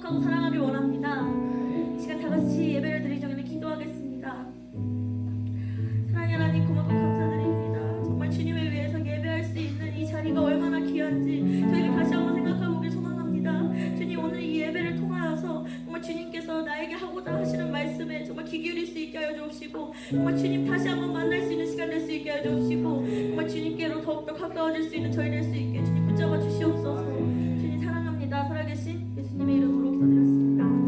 거룩하고 사랑하길 원합니다. 이 시간 다 같이 예배를 드리기 전에 기도하겠습니다. 사랑의 하나님, 고맙고 감사드립니다. 정말 주님을 위해서 예배할 수 있는 이 자리가 얼마나 귀한지 저희가 다시 한번 생각해보길 소망합니다. 주님, 오늘 이 예배를 통하여서 정말 주님께서 나에게 하고자 하시는 말씀에 정말 귀 기울일 수 있게 하여 주옵시고, 정말 주님 다시 한번 만날 수 있는 시간 될 수 있게 하여 주옵시고, 정말 주님께로 더욱더 가까워질 수 있는 저희 될 수 있게 주님 붙잡아 주시옵소서. 주님 사랑합니다. 살아계신 예수님의 이름으로 기도드렸습니다. 아멘.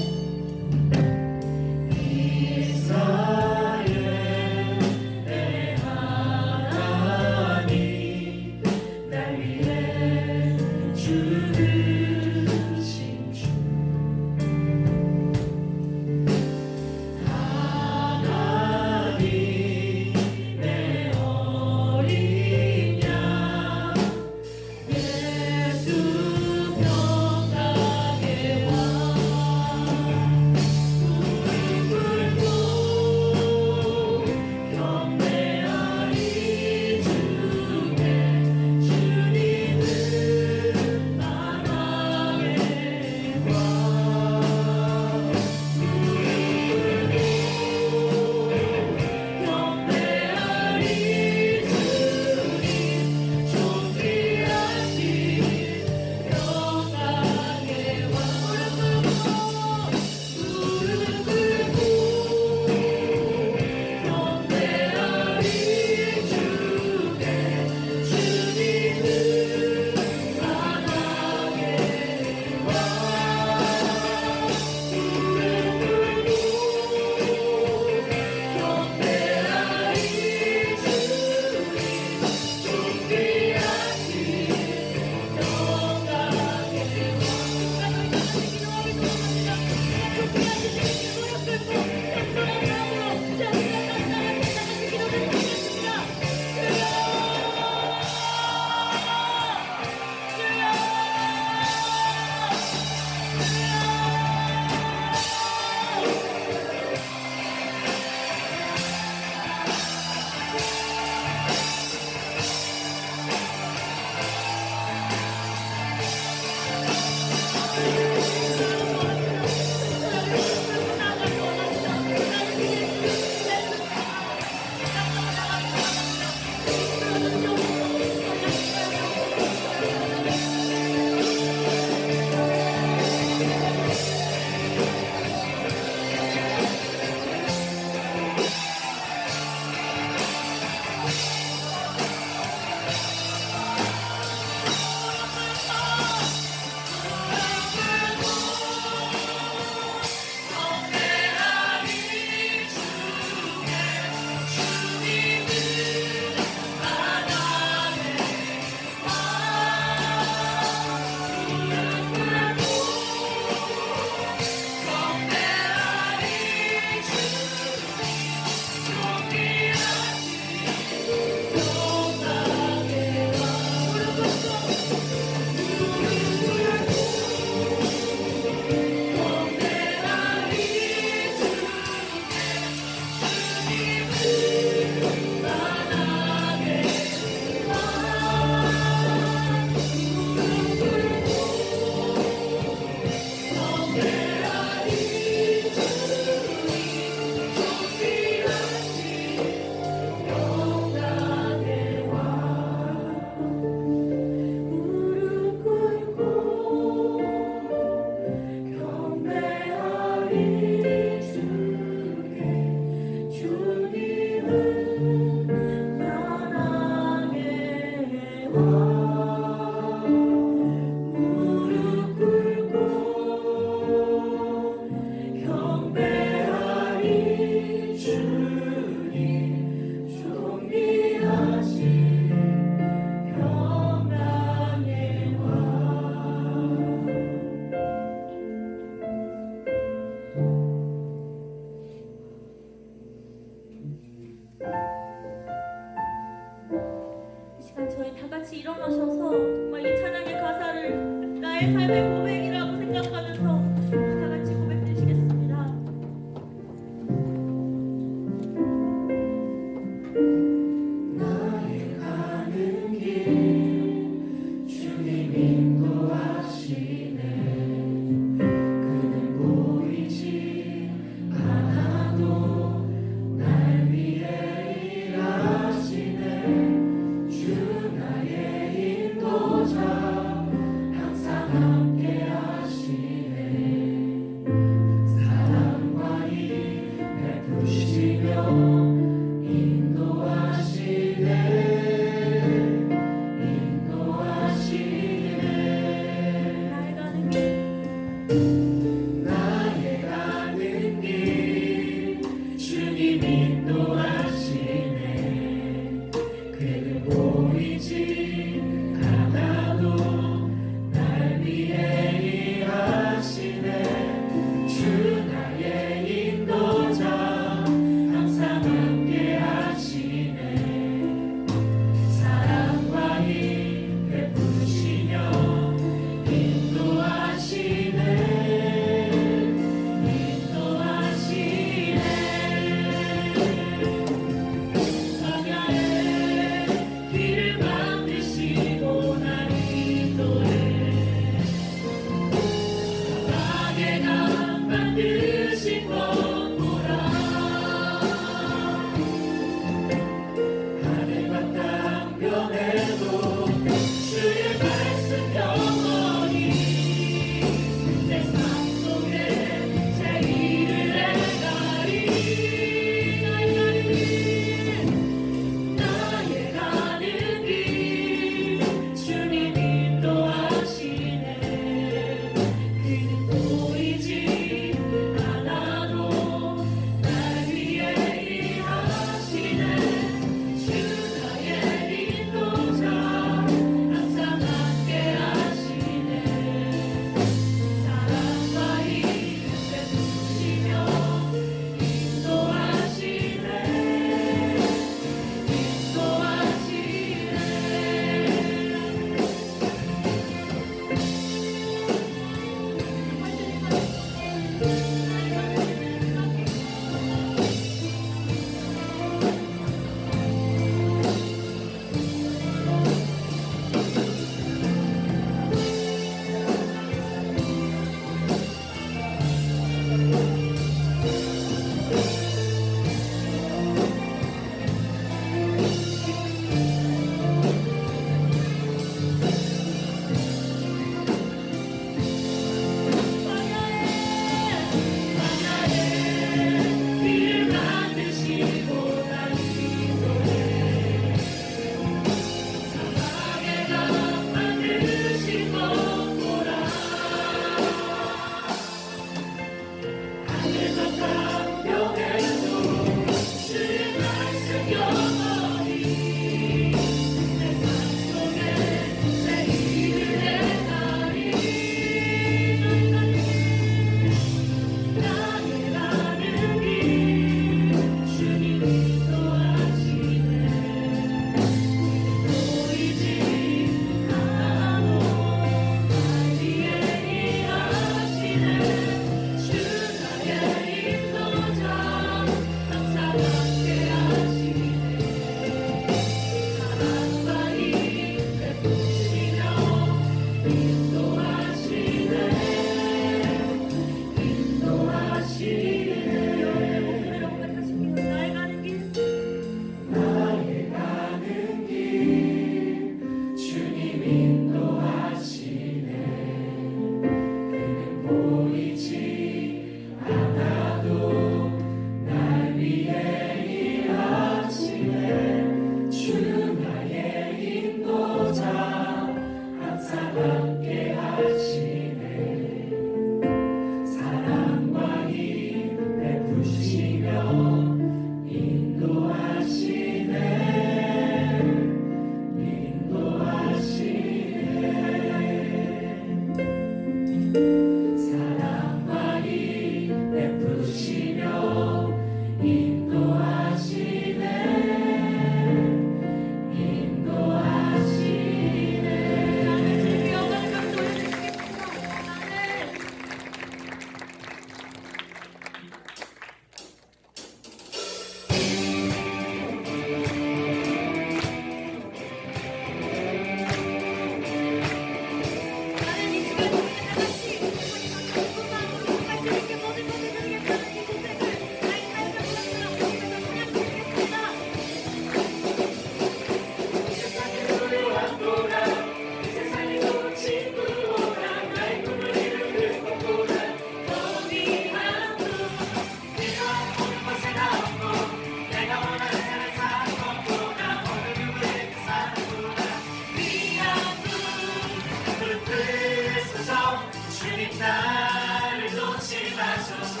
나를 놓지 마소서.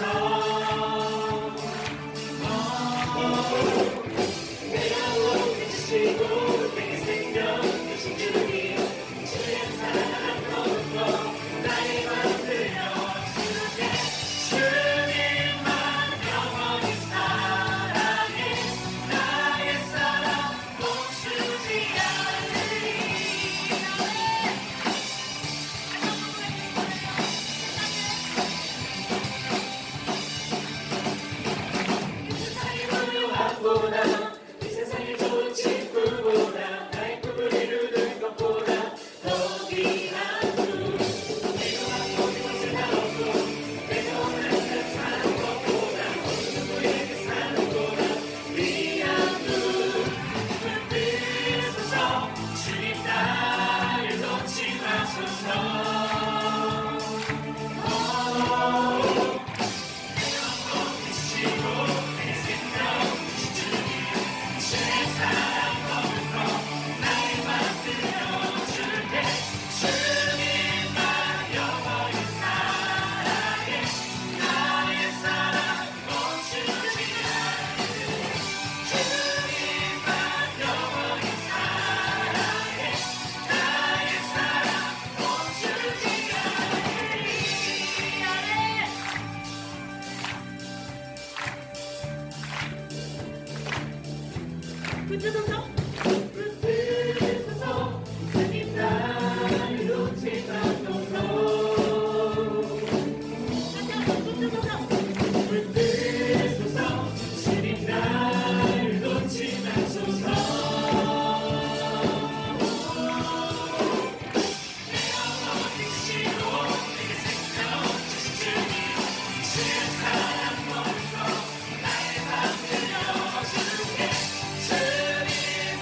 내가 원하시고 내게 생명 주신 주님, 주의 사랑 거룩도 나의 맘 들려주게. 주님만 영원히 사랑해. 나의 사랑 멈추지 않으리. 세상의 물려왔보다, 이 세상의 좋은 친구보다, 나의 꿈을 이루는 것보다 더 귀한 분. 내가 갖고 있는 것을 나누고, 내가 원하는 삶 사는 것보다, 어느 누구에게 사는 보다 귀한 분. 붙드소서. 주님 나를 놓지 마소서. 붙여서 붙드소서. 주님 나를 놓지 마소서. 다시 한번 붙여서 붙드소서. 주님 나를 놓지 마소서. 내가 원하시고 내게 생명 주신 주님, 주의 사랑 거룩도 나의 맘 들려주게. 주님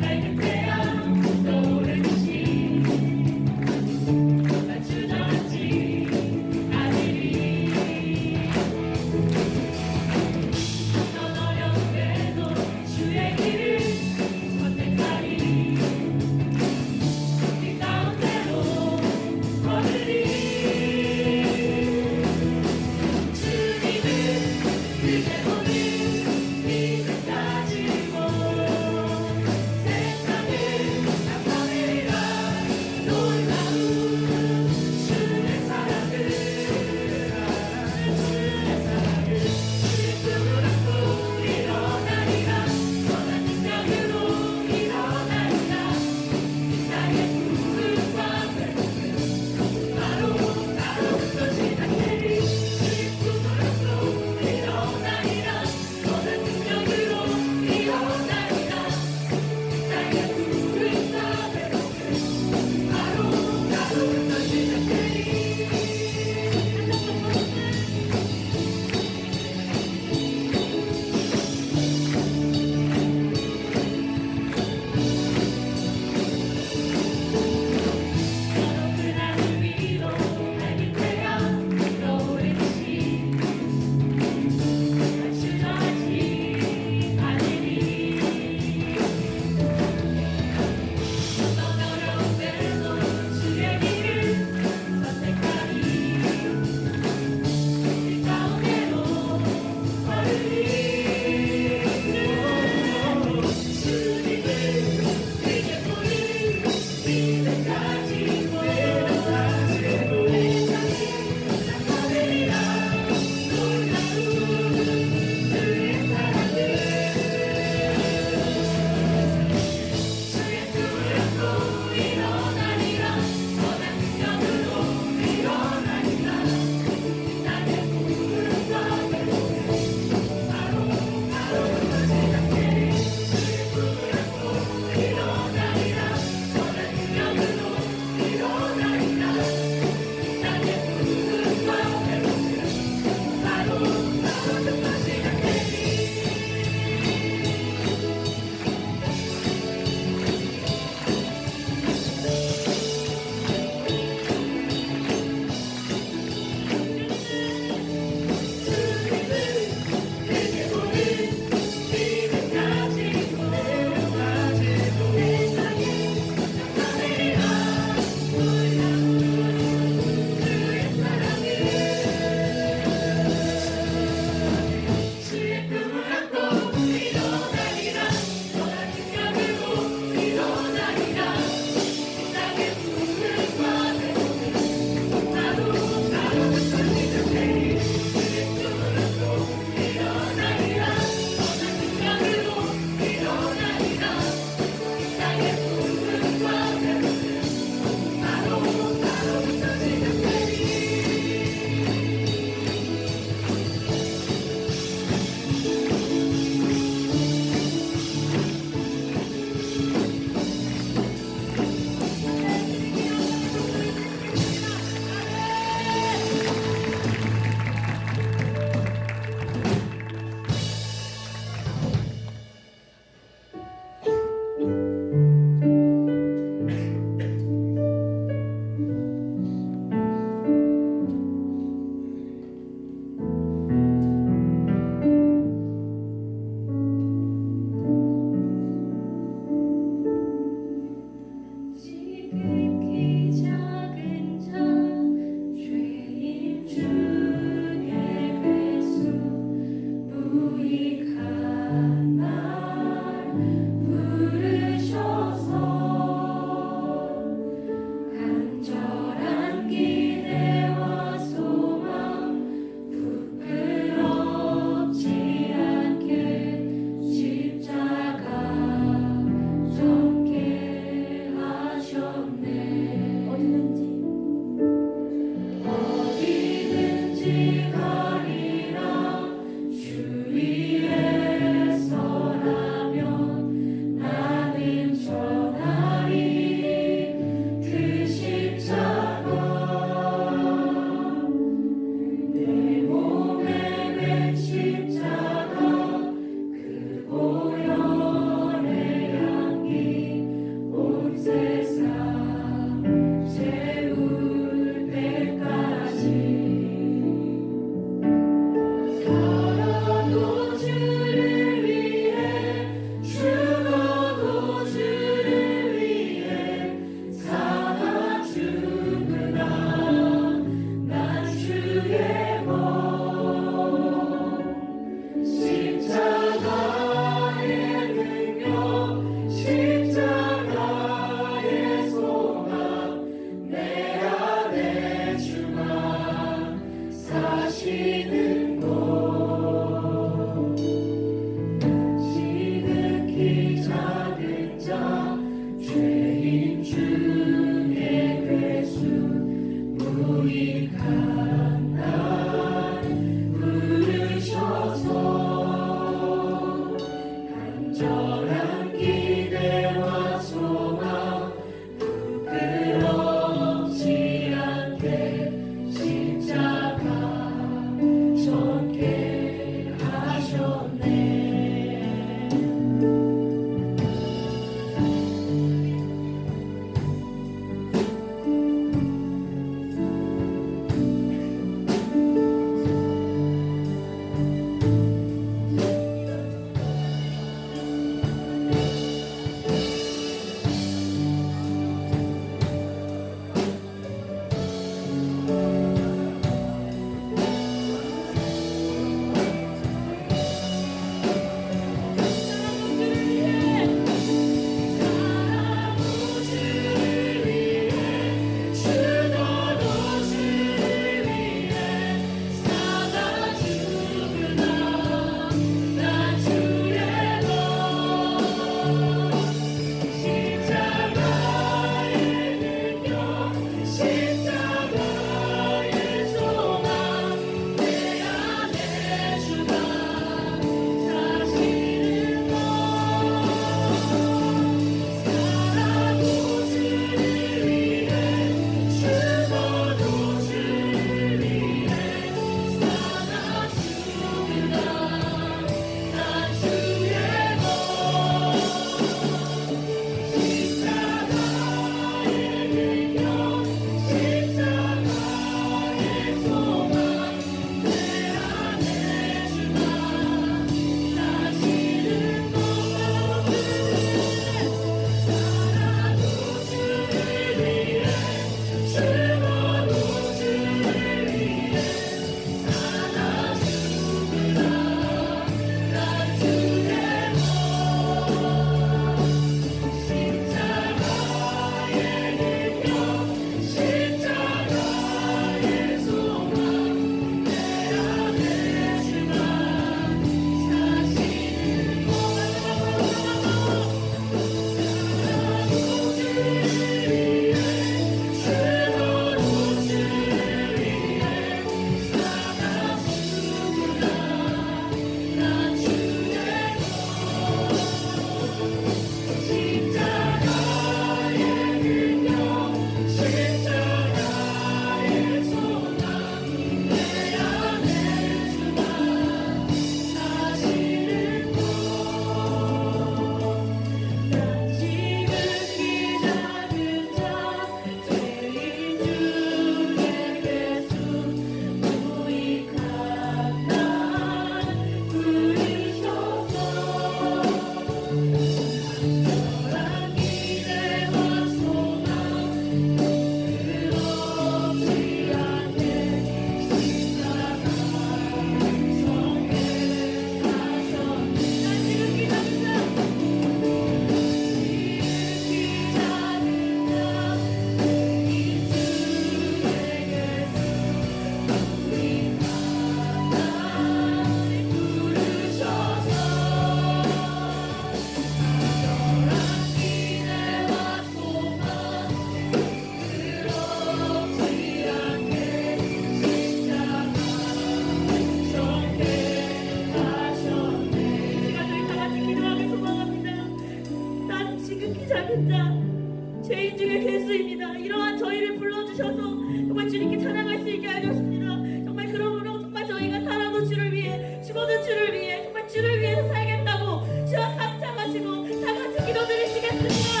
한 자, 죄인 중에 괴수입니다. 이러한 저희를 불러주셔서 정말 주님께 찬양할 수 있게 하셨습니다. 정말 그러므로 정말 저희가 살아도 주를 위해, 죽어도 주를 위해, 정말 주를 위해서 살겠다고 주와 삼창하시고 다 같이 기도드리시겠습니다.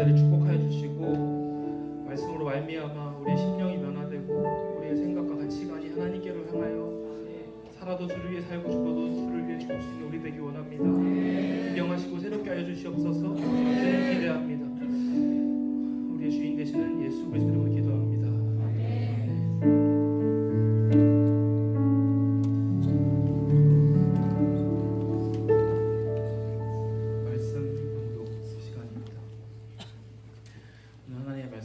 자리 축복하여 주시고 말씀으로 말미암아 우리의 심령이 변화되고 우리의 생각과 가치관이 하나님께로 향하여 살아도 주를 위해 살고 죽어도 주를 위해 죽을 수 있는 우리 되기 원합니다. 인정하시고 새롭게 하여 주시옵소서. 주님 기대합니다. 우리의 주인 되시는 예수 그리스도 이름으로 기도합니다.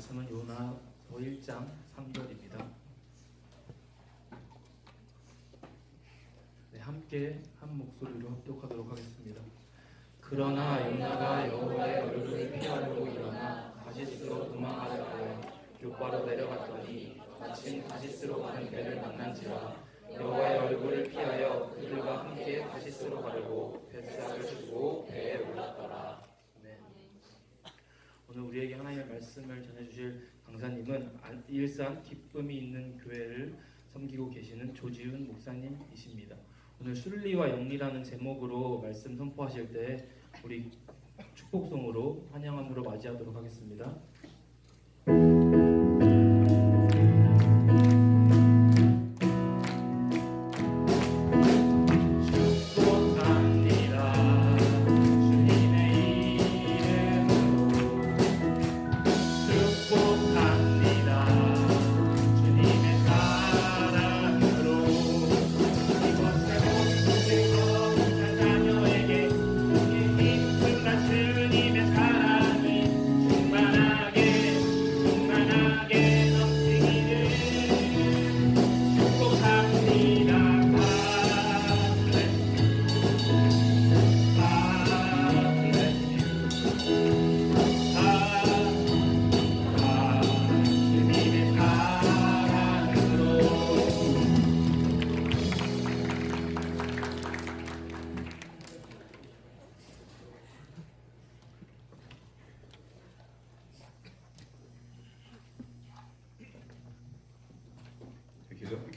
말씀은 요나서 1장 3절입니다. 네, 함께 한 목소리로 합독하도록 하겠습니다. 그러나 요나가 여호와의 얼굴을 피하려고 일어나 다시스로 도망하려 하여 욥바로 내려갔더니 마침 다시스로 가는 배를 만난지라 여호와의 얼굴을 피하여 그들과 함께 다시스로 가려고 뱃삭을 주고 배에 올랐더라. 네. 오늘 우리에게 하나님의 말씀을 전해주실 강사님은 일산 기쁨이 있는 교회를 섬기고 계시는 조지훈 목사님이십니다. 오늘 순리와 영리라는 제목으로 말씀 선포하실 때 우리 축복송으로 환영함으로 맞이하도록 하겠습니다.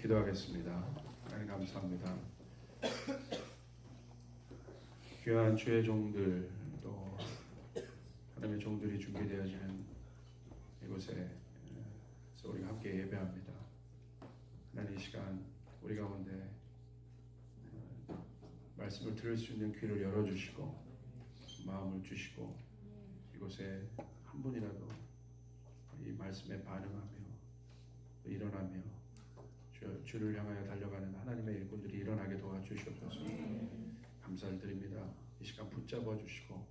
기도하겠습니다. 하나님 감사합니다. 귀한 주의 종들 또 하나님의 종들이 준비되어지는 이곳에 우리가 함께 예배합니다. 하나님 이 시간 우리 가운데 말씀을 들을 수 있는 귀를 열어주시고 마음을 주시고 이곳에 한 분이라도 이 말씀에 반응하며 일어나며 주를 향하여 달려가는 하나님의 일꾼들이 일어나게 도와주시옵소서. 감사를 드립니다. 이 시간 붙잡아 주시고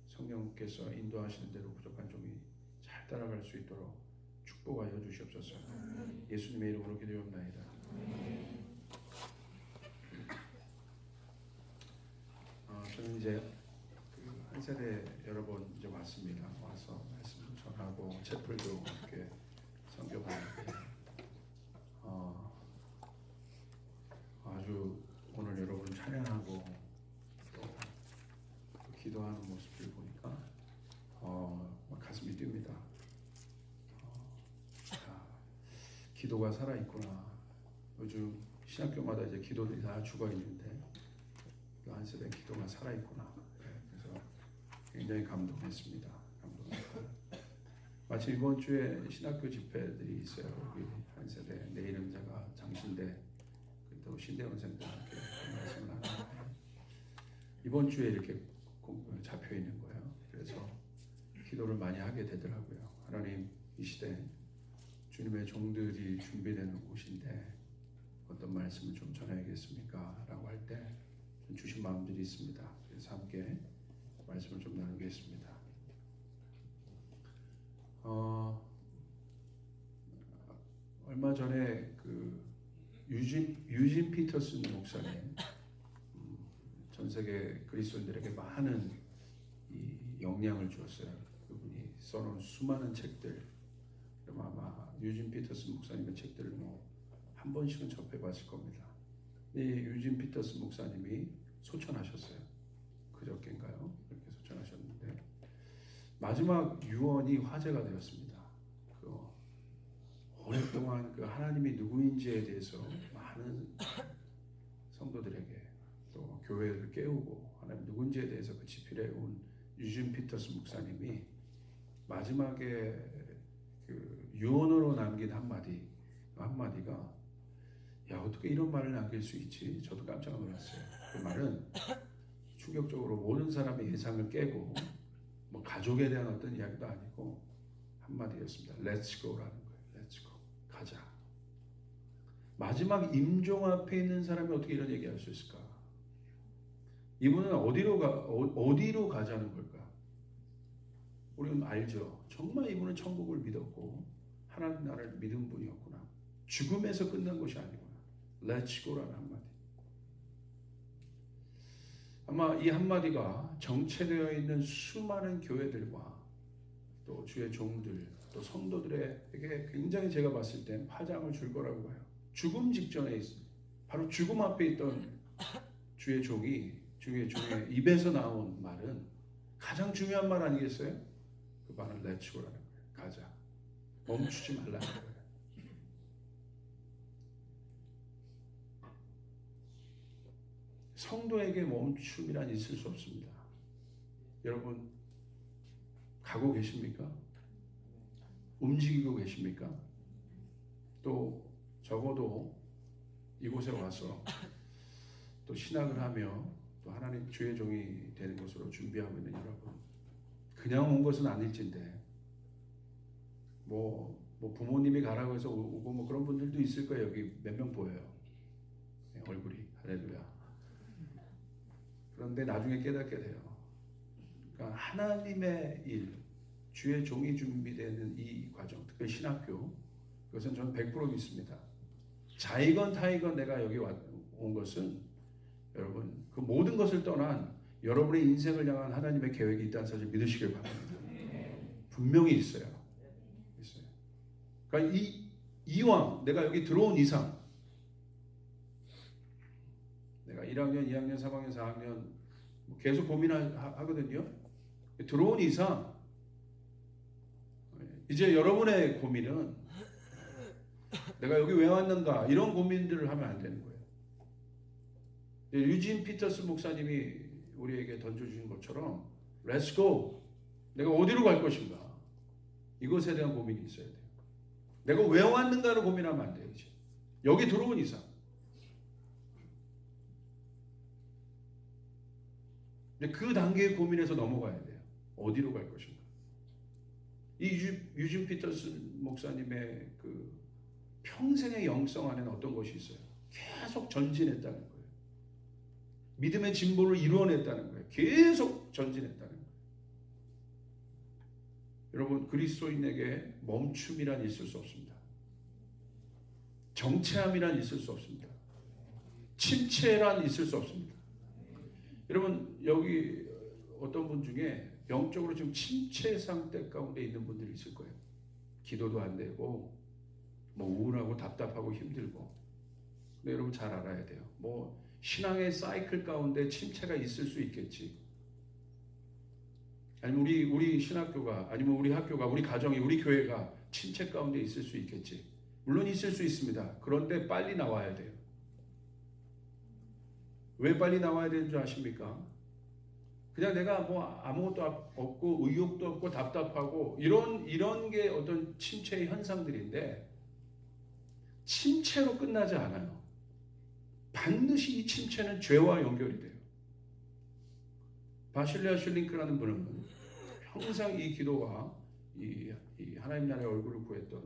성령께서 인도하시는 대로 부족한 종이 잘 따라갈 수 있도록 축복하여 주시옵소서. 예수님의 이름으로 기도합나이다. 저는 이제 한 세대 여러 번 이제 왔습니다. 와서 말씀을 전하고 채플도 함께 섬겨봤는데 아주 오늘 여러분 찬양하고 또 기도하는 모습을 보니까 가슴이 뜁니다. 기도가 살아있구나. 요즘 신학교마다 이제 기도들이 다 죽어 있는데 한 세대 기도가 살아있구나. 그래서 굉장히 감동했습니다. 마치 이번 주에 신학교 집회들이 있어요. 우리 한 세대 내일은 제가 장신대 또 신대원생들 함께 말씀을 하는데 이번 주에 이렇게 잡혀 있는 거예요. 그래서 기도를 많이 하게 되더라고요. 하나님 이 시대 주님의 종들이 준비되는 곳인데 어떤 말씀을 좀 전해야겠습니까? 라고 할 때 주신 마음들이 있습니다. 그래서 함께 말씀을 좀 나누겠습니다. 얼마 전에 그 유진 피터슨 목사님 전 세계 그리스도인들에게 많은 이 영향을 주었어요. 그분이 써놓은 수많은 책들. 그럼 아마 유진 피터슨 목사님의 책들을 한 번씩은 접해봤을 겁니다. 이 유진 피터슨 목사님이 소천하셨어요. 그저께인가요? 이렇게 소천하셨는데 마지막 유언이 화제가 되었습니다. 오랫동안 그 하나님이 누구인지에 대해서 많은 성도들에게 또 교회를 깨우고 하나님 누군지에 대해서 그 지필해 온 유진 피터스 목사님이 마지막에 그 유언으로 남긴 한마디가 야 어떻게 이런 말을 남길 수 있지? 저도 깜짝 놀랐어요. 그 말은 충격적으로 모든 사람의 예상을 깨고 뭐 가족에 대한 어떤 이야기도 아니고 한마디였습니다. Let's go라는 거예요. Let's go. 가자. 마지막 임종 앞에 있는 사람이 어떻게 이런 얘기할 수 있을까? 이분은 어디로 가자는 걸까? 우리는 알죠. 정말 이분은 천국을 믿었고 하나님 나라를 믿은 분이었구나. 죽음에서 끝난 것이 아니구나. Let's go라는 한마디. 아마 이 한마디가 정체되어 있는 수많은 교회들과 또 주의 종들, 또 성도들에게 굉장히 제가 봤을 땐 파장을 줄 거라고 봐요. 죽음 직전에 있어요. 바로 죽음 앞에 있던 주의 종의 입에서 나온 말은 가장 중요한 말 아니겠어요? 그 말은 Let's go라는 거예요. 가자. 멈추지 말라는 거예요. 성도에게 멈춤이란 있을 수 없습니다. 여러분 가고 계십니까? 움직이고 계십니까? 또 적어도 이곳에 와서 또 신학을 하며 또 하나님 주의 종이 되는 것으로 준비하고 있는 여러분, 그냥 온 것은 아닐진데 뭐 부모님이 가라고 해서 오고 뭐 그런 분들도 있을 거예요. 여기 몇 명 보여요. 얼굴이. 할렐루야. 그런데 나중에 깨닫게 돼요. 그러니까 하나님의 일, 주의 종이 준비되는 이 과정, 특히 신학교, 그것은 저는 100% 믿습니다. 자이건 타이건 내가 여기 온 것은 여러분 그 모든 것을 떠난 여러분의 인생을 향한 하나님의 계획이 있다는 사실 믿으시길 바랍니다. 분명히 있어요. 그러니까 이왕 내가 여기 들어온 이상, 내가 1학년, 2학년, 3학년, 4학년 계속 고민하거든요. 들어온 이상 이제 여러분의 고민은 내가 여기 왜 왔는가 이런 고민들을 하면 안 되는 거예요. 유진 피터스 목사님이 우리에게 던져주신 것처럼 Let's go. 내가 어디로 갈 것인가, 이것에 대한 고민이 있어야 돼요. 내가 왜 왔는가를 고민하면 안 돼요. 이제 여기 들어온 이상. 근데 그 단계의 고민에서 넘어가야 돼요. 어디로 갈 것인가. 이 유진 피터스 목사님의 그 평생의 영성 안에는 어떤 것이 있어요? 계속 전진했다는 거예요. 믿음의 진보를 이루어냈다는 거예요. 계속 전진했다는 거예요. 여러분, 그리스도인에게 멈춤이란 있을 수 없습니다. 정체함이란 있을 수 없습니다. 침체란 있을 수 없습니다. 여러분, 여기 어떤 분 중에 영적으로 지금 침체 상태 가운데 있는 분들이 있을 거예요. 기도도 안 되고 뭐 우울하고 답답하고 힘들고. 근데 여러분 잘 알아야 돼요. 뭐 신앙의 사이클 가운데 침체가 있을 수 있겠지. 아니면 우리 신학교가, 아니면 우리 학교가, 우리 가정이, 우리 교회가 침체 가운데 있을 수 있겠지. 물론 있을 수 있습니다. 그런데 빨리 나와야 돼요. 왜 빨리 나와야 되는 줄 아십니까? 그냥 내가 뭐 아무것도 없고 의욕도 없고 답답하고 이런 게 어떤 침체의 현상들인데, 침체로 끝나지 않아요. 반드시 이 침체는 죄와 연결이 돼요. 바실레아 슐링크라는 분은 항상 이 기도와 이 하나님 나라의 얼굴을 구했던,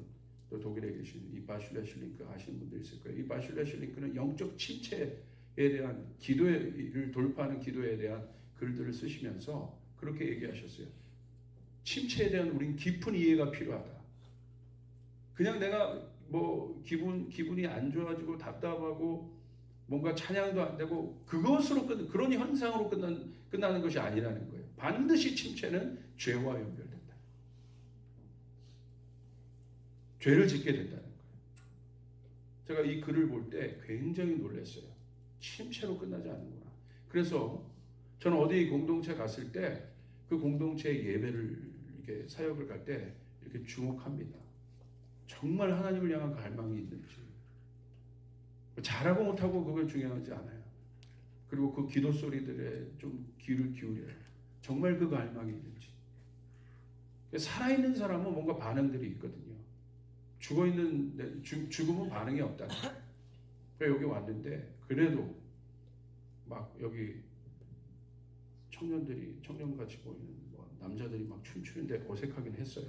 또 독일에 계신 이 바실레아 슐링크 아시는 분들 있을 거예요. 이 바실레아 슐링크는 영적 침체에 대한 기도를 돌파하는 기도에 대한 글들을 쓰시면서 그렇게 얘기하셨어요. 침체에 대한 우린 깊은 이해가 필요하다. 그냥 내가 뭐 기분이 안 좋아지고 답답하고 뭔가 찬양도 안 되고 그것으로 그런 현상으로 끝나는 것이 아니라는 거예요. 반드시 침체는 죄와 연결된다. 죄를 짓게 된다는 거예요. 제가 이 글을 볼 때 굉장히 놀랐어요. 침체로 끝나지 않는구나. 그래서 저는 어디 공동체 갔을 때 그 공동체의 예배를 이렇게 사역을 갈 때 이렇게 주목합니다. 정말 하나님을 향한 갈망이 있는지. 잘하고 못하고 그걸 중요하지 않아요. 그리고 그 기도 소리들에 좀 귀를 기울여요. 정말 그 갈망이 있는지. 살아있는 사람은 뭔가 반응들이 있거든요. 죽음은 반응이 없다는 거예요. 그래서 여기 왔는데 그래도 막 여기 청년같이 보이는 뭐 남자들이 막 춤추는데 어색하긴 했어요.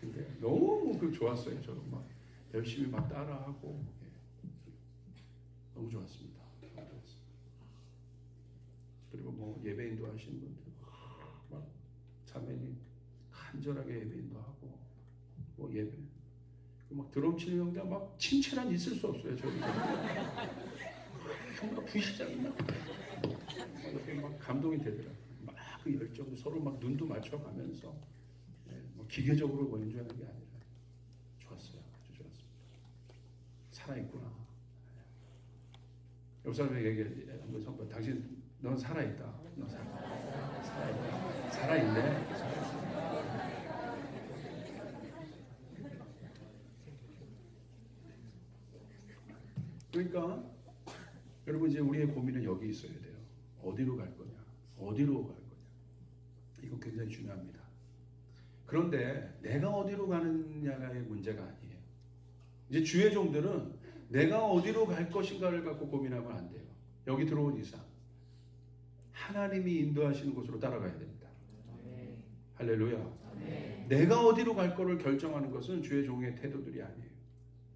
근데 너무 좋았어요. 저는 막 열심히 막 따라하고. 너무 좋았습니다. 그리고 뭐 예배인도 하시는 분들 막 사모님 간절하게 예배 인도하고 뭐 예배 막 드럼 치는 형들 막 친체란 있을 수 없어요. 저희 막 부시잖아요. 막 감동이 되더라고요. 막 그 열정도 서로 막 눈도 맞춰가면서 뭐 기계적으로 뭐 연주하는 게 아니라 좋았어요. 아주 좋았습니다. 살아있구나. 옆 사람에게 한번 선포. 당신 넌 살아있다. 넌 살아있다. 살아있네. 그러니까 여러분 이제 우리의 고민은 여기 있어야 돼요. 어디로 갈 거냐? 어디로 갈 거냐? 이거 굉장히 중요합니다. 그런데 내가 어디로 가느냐의 문제가 아니에요. 이제 주의 종들은 내가 어디로 갈 것인가를 갖고 고민하면 안 돼요. 여기 들어온 이상 하나님이 인도하시는 곳으로 따라가야 됩니다. 할렐루야. 내가 어디로 갈 거를 결정하는 것은 주의 종의 태도들이 아니에요.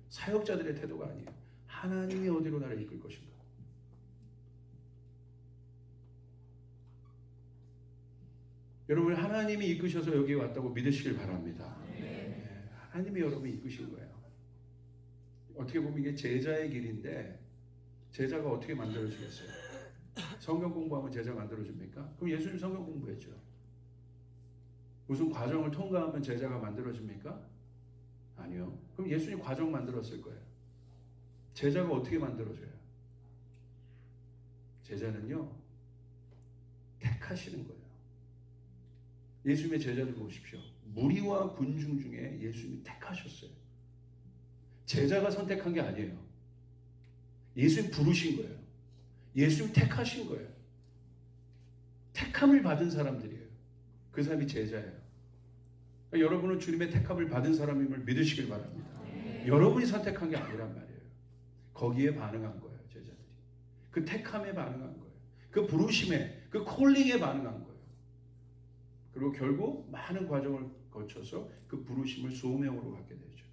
사역자들의 태도가 아니에요. 하나님이 어디로 나를 이끌 것인가. 여러분 하나님이 이끄셔서 여기 왔다고 믿으시길 바랍니다. 하나님이 여러분을 이끄신 거예요. 어떻게 보면 이게 제자의 길인데 제자가 어떻게 만들어지겠어요? 성경 공부하면 제자 만들어집니까? 그럼 예수님 성경 공부했죠. 무슨 과정을 통과하면 제자가 만들어집니까? 아니요. 그럼 예수님 과정 만들었을 거예요. 제자가 어떻게 만들어져요? 제자는요 택하시는 거예요. 예수님의 제자들 보십시오. 무리와 군중 중에 예수님이 택하셨어요. 제자가 선택한 게 아니에요. 예수님 부르신 거예요. 예수님 택하신 거예요. 택함을 받은 사람들이에요. 그 사람이 제자예요. 그러니까 여러분은 주님의 택함을 받은 사람임을 믿으시길 바랍니다. 여러분이 선택한 게 아니란 말이에요. 거기에 반응한 거예요. 제자들이. 그 택함에 반응한 거예요. 그 부르심에, 그 콜링에 반응한 거예요. 그리고 결국 많은 과정을 거쳐서 그 부르심을 소명으로 갖게 되죠.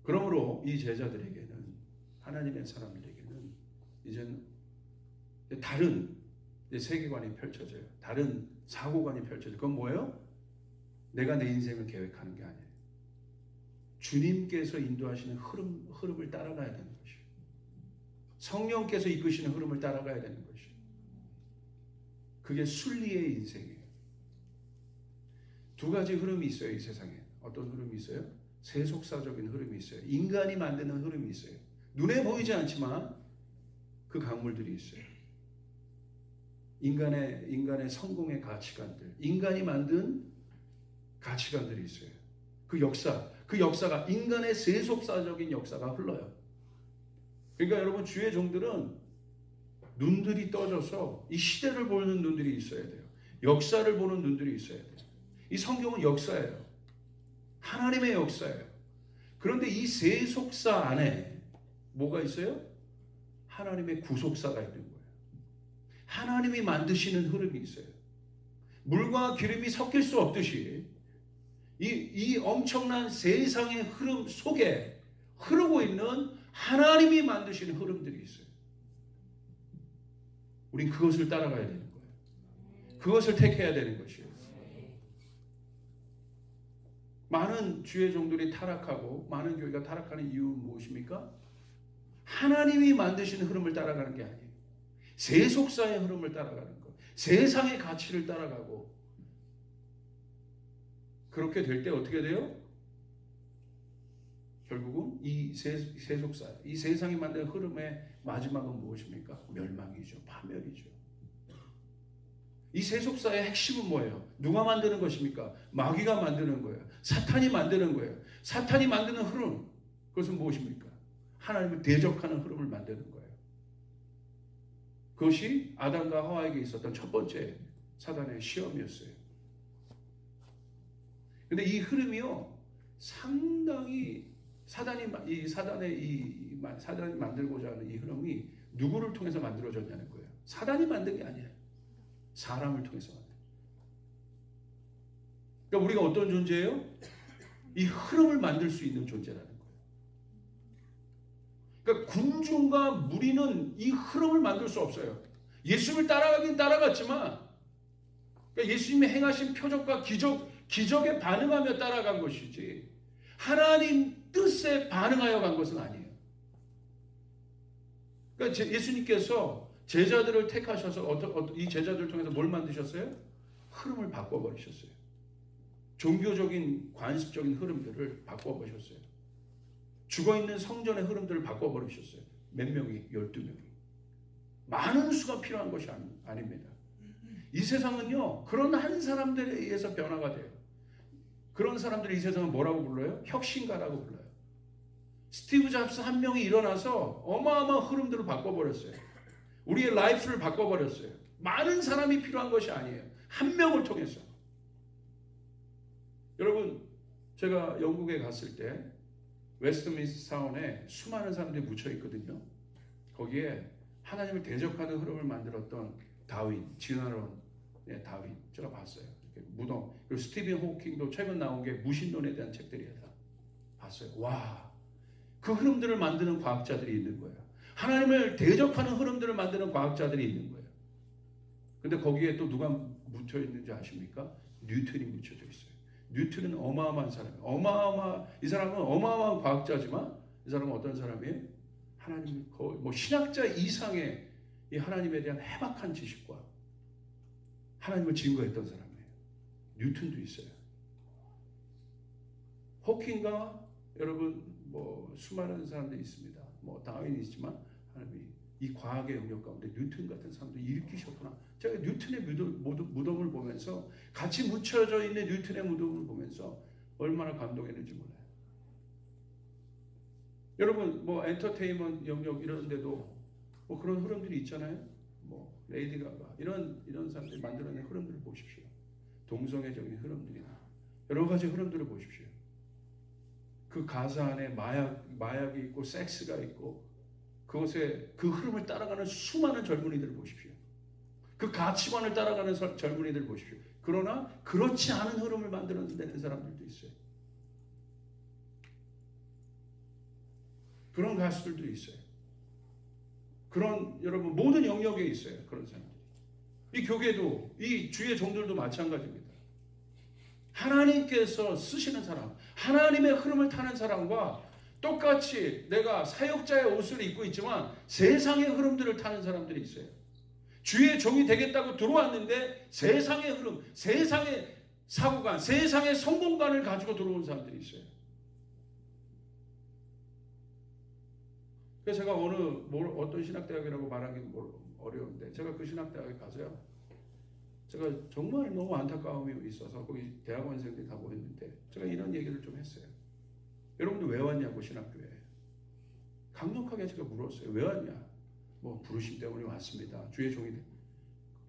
그러므로 이 제자들에게는 하나님의 사람들에게는 이제는 다른 세계관이 펼쳐져요. 다른 사고관이 펼쳐져요. 그건 뭐예요? 내가 내 인생을 계획하는 게 아니에요. 주님께서 인도하시는 흐름을 따라가야 되는 것이에요. 성령께서 이끄시는 흐름을 따라가야 되는 것이에요. 그게 순리의 인생이에요. 두 가지 흐름이 있어요. 이 세상에. 어떤 흐름이 있어요? 세속사적인 흐름이 있어요. 인간이 만드는 흐름이 있어요. 눈에 보이지 않지만 그 강물들이 있어요. 인간의 성공의 가치관들, 인간이 만든 가치관들이 있어요. 그 역사가 인간의 세속사적인 역사가 흘러요. 그러니까 여러분 주의 종들은 눈들이 떠져서 이 시대를 보는 눈들이 있어야 돼요. 역사를 보는 눈들이 있어야 돼요. 이 성경은 역사예요. 하나님의 역사예요. 그런데 이 세속사 안에 뭐가 있어요? 하나님의 구속사가 있는 거예요. 하나님이 만드시는 흐름이 있어요. 물과 기름이 섞일 수 없듯이 이 엄청난 세상의 흐름 속에 흐르고 있는 하나님이 만드시는 흐름들이 있어요. 우린 그것을 따라가야 되는 거예요. 그것을 택해야 되는 것이에요. 많은 주의 종들이 타락하고 많은 교회가 타락하는 이유는 무엇입니까? 하나님이 만드시는 흐름을 따라가는 게 아니에요. 세속사의 흐름을 따라가는 것, 세상의 가치를 따라가고 그렇게 될 때 어떻게 돼요? 결국은 이 세속사, 이 세상이 만든 흐름의 마지막은 무엇입니까? 멸망이죠. 파멸이죠. 이 세속사의 핵심은 뭐예요? 누가 만드는 것입니까? 마귀가 만드는 거예요. 사탄이 만드는 거예요. 사탄이 만드는 흐름, 그것은 무엇입니까? 하나님을 대적하는 흐름을 만드는 거예요. 그것이 아담과 하와에게 있었던 첫 번째 사단의 시험이었어요. 근데 이 흐름이요, 상당히 사단이 만들고자 하는 이 흐름이 누구를 통해서 만들어졌냐는 거예요. 사단이 만든 게 아니에요. 사람을 통해서 만든. 그러니까 우리가 어떤 존재예요? 이 흐름을 만들 수 있는 존재라는 거예요. 그러니까 군중과 무리는 이 흐름을 만들 수 없어요. 예수님을 따라가긴 따라갔지만 그러니까 예수님이 행하신 표적과 기적에 반응하며 따라간 것이지 하나님 뜻에 반응하여 간 것은 아니에요. 그러니까 예수님께서 제자들을 택하셔서 이 제자들을 통해서 뭘 만드셨어요? 흐름을 바꿔버리셨어요. 종교적인 관습적인 흐름들을 바꿔버리셨어요. 죽어있는 성전의 흐름들을 바꿔버리셨어요. 몇 명이? 12명이. 많은 수가 필요한 것이 아닙니다. 이 세상은요, 그런 한 사람들에 의해서 변화가 돼요. 그런 사람들이 이 세상을 뭐라고 불러요? 혁신가라고 불러요. 스티브 잡스 한 명이 일어나서 어마어마한 흐름들을 바꿔버렸어요. 우리의 라이프를 바꿔버렸어요. 많은 사람이 필요한 것이 아니에요. 한 명을 통해서. 여러분, 제가 영국에 갔을 때 웨스트민스터 사원에 수많은 사람들이 묻혀 있거든요. 거기에 하나님을 대적하는 흐름을 만들었던 다윈, 진화론의 다윈, 제가 봤어요. 무덤. 그리고 스티븐 호킹도 최근 나온 게 무신론에 대한 책들이에요. 다 봤어요. 와, 그 흐름들을 만드는 과학자들이 있는 거예요. 하나님을 대적하는 흐름들을 만드는 과학자들이 있는 거예요. 근데 거기에 또 누가 묻혀 있는지 아십니까? 뉴턴이 묻혀져 있어요. 뉴턴은 어마어마한 사람이에요. 이 사람은 어마어마한 과학자지만 이 사람은 어떤 사람이에요? 하나님, 뭐 신학자 이상의 이 하나님에 대한 해박한 지식과 하나님을 증거했던 사람이에요. 뉴턴도 있어요. 호킹과 여러분 뭐 수많은 사람들이 있습니다. 뭐 다윈이 있지만 하나님이 이 과학의 영역 가운데 뉴턴 같은 사람도 일으키셨구나. 제가 뉴턴의 무덤을 보면서 같이 묻혀져 있는 뉴턴의 무덤을 보면서 얼마나 감동했는지 몰라요. 여러분 뭐 엔터테인먼트 영역 이런 데도 뭐 그런 흐름들이 있잖아요. 뭐 레이디 가가 이런 사람들이 만들어낸 흐름들을 보십시오. 동성애적인 흐름들이나 여러 가지 흐름들을 보십시오. 그 가사 안에 마약이 있고 섹스가 있고 그것에 그 흐름을 따라가는 수많은 젊은이들을 보십시오. 그 가치관을 따라가는 젊은이들을 보십시오. 그러나 그렇지 않은 흐름을 만들어내는 사람들도 있어요. 그런 가수들도 있어요. 그런 여러분 모든 영역에 있어요. 그런 사람들이. 이 교계도 이 주의 종들도 마찬가지입니다. 하나님께서 쓰시는 사람, 하나님의 흐름을 타는 사람과 똑같이 내가 사역자의 옷을 입고 있지만 세상의 흐름들을 타는 사람들이 있어요. 주의 종이 되겠다고 들어왔는데 세상의 흐름, 세상의 사고관, 세상의 성공관을 가지고 들어온 사람들이 있어요. 그래서 제가 어떤 신학대학이라고 말하기는 어려운데 제가 그 신학대학에 가서요. 제가 정말 너무 안타까움이 있어서 거기 대학원생들이 다 모였는데 제가 이런 얘기를 좀 했어요. 여러분들 왜 왔냐고 신학교에. 강력하게 제가 물었어요. 왜 왔냐. 뭐 부르심 때문에 왔습니다. 주의 종이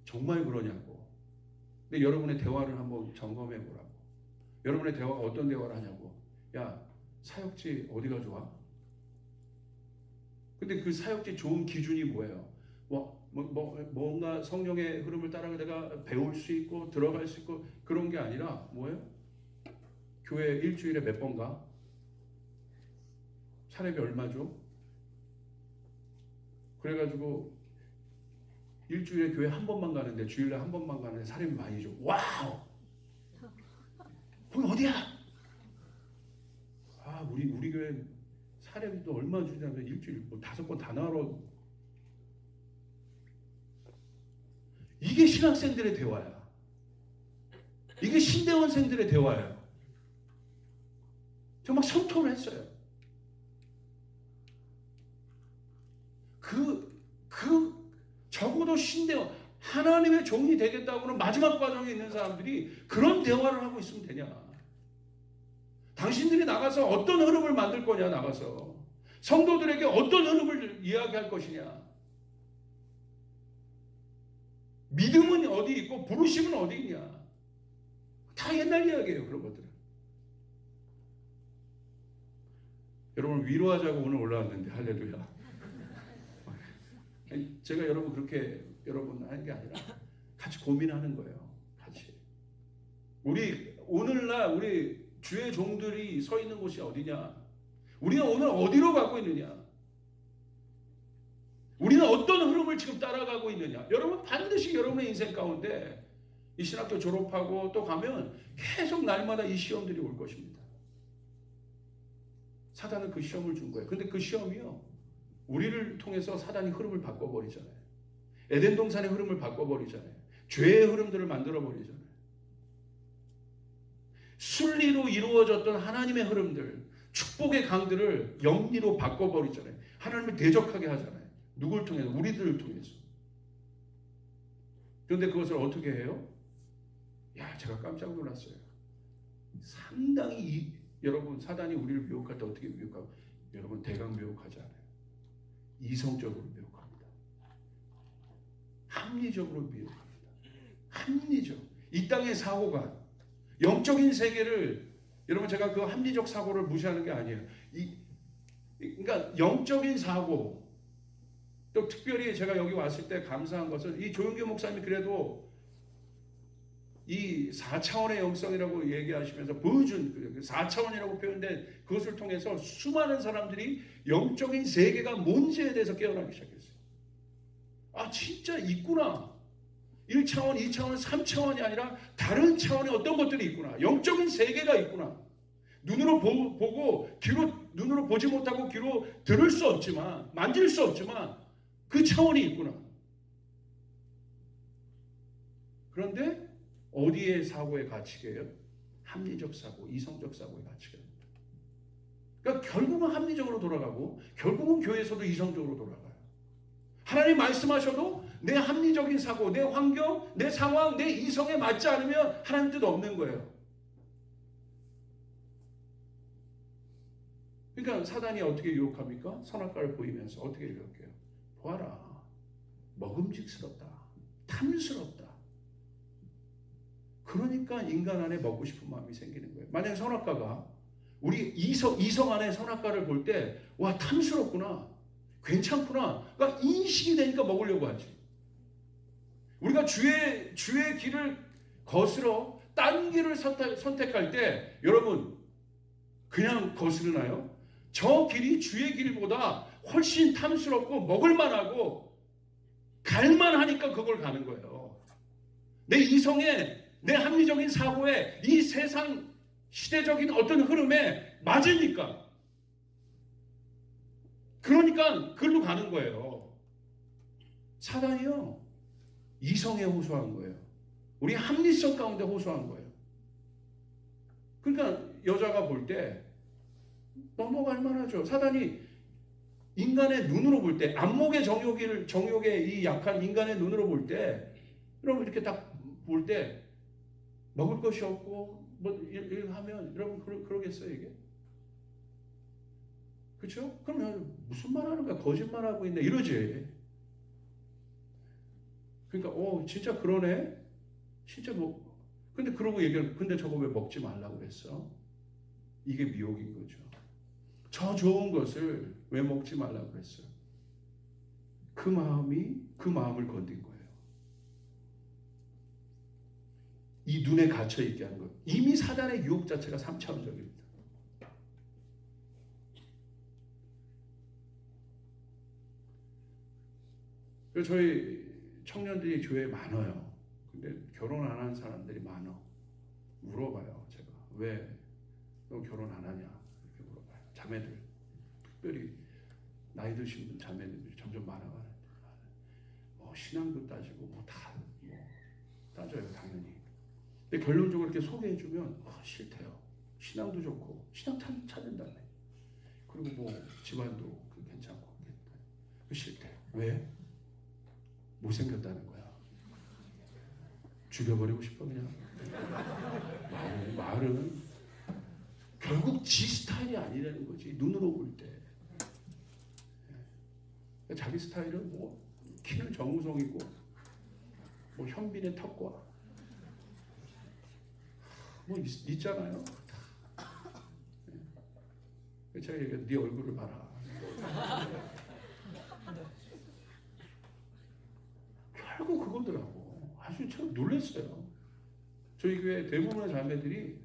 정말 그러냐고. 근데 여러분의 대화를 한번 점검해 보라고. 여러분의 대화가 어떤 대화를 하냐고. 야 사역지 어디가 좋아? 근데 그 사역지 좋은 기준이 뭐예요? 뭔가 성령의 흐름을 따라 내가 배울 수 있고 들어갈 수 있고 그런 게 아니라 뭐예요? 교회 일주일에 몇 번 가? 사례비 얼마죠? 그래가지고 일주일에 교회 한 번만 가는데 주일날 한 번만 가는데 사례비 많이 줘. 와우! 거기 어디야? 아 우리 교회 사례비도 얼마 주냐면 일주일 뭐 5번 다 나눠. 이게 신학생들의 대화야. 이게 신대원생들의 대화예요. 저 막 성토를 했어요. 적어도 신대원, 하나님의 종이 되겠다고는 마지막 과정에 있는 사람들이 그런 대화를 하고 있으면 되냐. 당신들이 나가서 어떤 흐름을 만들 거냐, 나가서. 성도들에게 어떤 흐름을 이야기할 것이냐. 믿음은 어디 있고 부르심은 어디 있냐. 다 옛날 이야기예요, 그런 것들은. 여러분을 위로하자고 오늘 올라왔는데 할렐루야. 제가 여러분 그렇게 여러분 하는 게 아니라 같이 고민하는 거예요. 같이. 오늘날 우리 주의 종들이 서 있는 곳이 어디냐? 우리가 오늘 어디로 가고 있느냐? 우리는 어떤 흐름을 지금 따라가고 있느냐? 여러분 반드시 여러분의 인생 가운데 이 신학교 졸업하고 또 가면 계속 날마다 이 시험들이 올 것입니다. 사단은 그 시험을 준 거예요. 근데 그 시험이요, 우리를 통해서 사단이 흐름을 바꿔버리잖아요. 에덴 동산의 흐름을 바꿔버리잖아요. 죄의 흐름들을 만들어버리잖아요. 순리로 이루어졌던 하나님의 흐름들, 축복의 강들을 영리로 바꿔버리잖아요. 하나님을 대적하게 하잖아요. 누굴 통해서? 우리들을 통해서. 그런데 그것을 어떻게 해요? 야, 제가 깜짝 놀랐어요. 상당히 여러분, 사단이 우리를 미혹할 때 어떻게 미혹하고? 여러분, 대강 미혹하지 않아요. 이성적으로 미혹합니다. 합리적으로 미혹합니다. 합리적. 이 땅의 사고가, 영적인 세계를, 여러분 제가 그 합리적 사고를 무시하는 게 아니에요. 그러니까 영적인 사고, 또 특별히 제가 여기 왔을 때 감사한 것은 이 조용규 목사님이 그래도 이 4차원의 영성이라고 얘기하시면서 보여준 4차원이라고 표현된 그것을 통해서 수많은 사람들이 영적인 세계가 뭔지에 대해서 깨어나기 시작했어요. 아, 진짜 있구나. 1차원, 2차원, 3차원이 아니라 다른 차원의 어떤 것들이 있구나. 영적인 세계가 있구나. 눈으로 보고 눈으로 보지 못하고 귀로 들을 수 없지만, 만질 수 없지만 그 차원이 있구나. 그런데 어디에 사고의 가치예요? 합리적 사고, 이성적 사고의 가치가. 그러니까 결국은 합리적으로 돌아가고 결국은 교회에서도 이성적으로 돌아가요. 하나님 말씀하셔도 내 합리적인 사고, 내 환경, 내 상황, 내 이성에 맞지 않으면 하나님 뜻 없는 거예요. 그러니까 사단이 어떻게 유혹합니까? 선악과를 보이면서 어떻게 유혹해요? 보아라, 먹음직스럽다, 탐스럽다. 그러니까 인간 안에 먹고 싶은 마음이 생기는 거예요. 만약 선악과가 우리 이성 안에 선악과를 볼 때, 와, 탐스럽구나, 괜찮구나, 그러니까 인식이 되니까 먹으려고 하지. 우리가 주의 길을 거스러 딴 길을 선택할 때 여러분 그냥 거스르나요? 저 길이 주의 길보다 훨씬 탐스럽고 먹을만하고 갈만하니까 그걸 가는 거예요. 내 이성에, 내 합리적인 사고에, 이 세상 시대적인 어떤 흐름에 맞으니까, 그러니까 그걸로 가는 거예요. 사단이요, 이성에 호소한 거예요. 우리 합리성 가운데 호소한 거예요. 그러니까 여자가 볼 때 넘어갈 만하죠. 사단이 인간의 눈으로 볼 때, 안목의 정욕의 이 약한 인간의 눈으로 볼 때, 여러분 이렇게 딱 볼 때 먹을 것이 없고 뭐 이렇게 하면 여러분 그러겠어요 이게? 그렇죠? 그러면 무슨 말 하는 거야? 거짓말하고 있네 이러지. 그러니까 진짜 그러네. 진짜 뭐 근데 그러고 얘기를, 근데 저거 왜 먹지 말라고 그랬어? 이게 미혹인 거죠. 저 좋은 것을 왜 먹지 말라고 그랬어요? 그 마음을 건든 거예요. 이 눈에 갇혀 있게 한 거예요. 이미 사단의 유혹 자체가 3차원적입니다. 그래서 저희 청년들이 교회에 많아요. 근데 결혼 안 한 사람들이 많아. 물어봐요. 제가 왜 너 결혼 안 하냐 이렇게 물어봐요. 자매들, 특별히 나이 드신 분 자매들이 점점 많아가는데 신앙도 따지고 다 따져요 당연히. 근데 결론적으로 이렇게 소개해주면 싫대요. 신앙도 좋고 신앙 찾는다며. 그리고 집안도 괜찮고 싫대요. 왜? 못생겼다는 거야. 죽여버리고 싶어 그냥. 말은 결국 지 스타일이 아니라는 거지. 눈으로 볼 때. 자기 스타일은 키는 정우성이고 현빈의 턱과 있잖아요. 제가 얘기해요. 네 얼굴을 봐라. 결국 그거더라고. 아주 참 놀랐어요. 저희 교회 대부분의 자매들이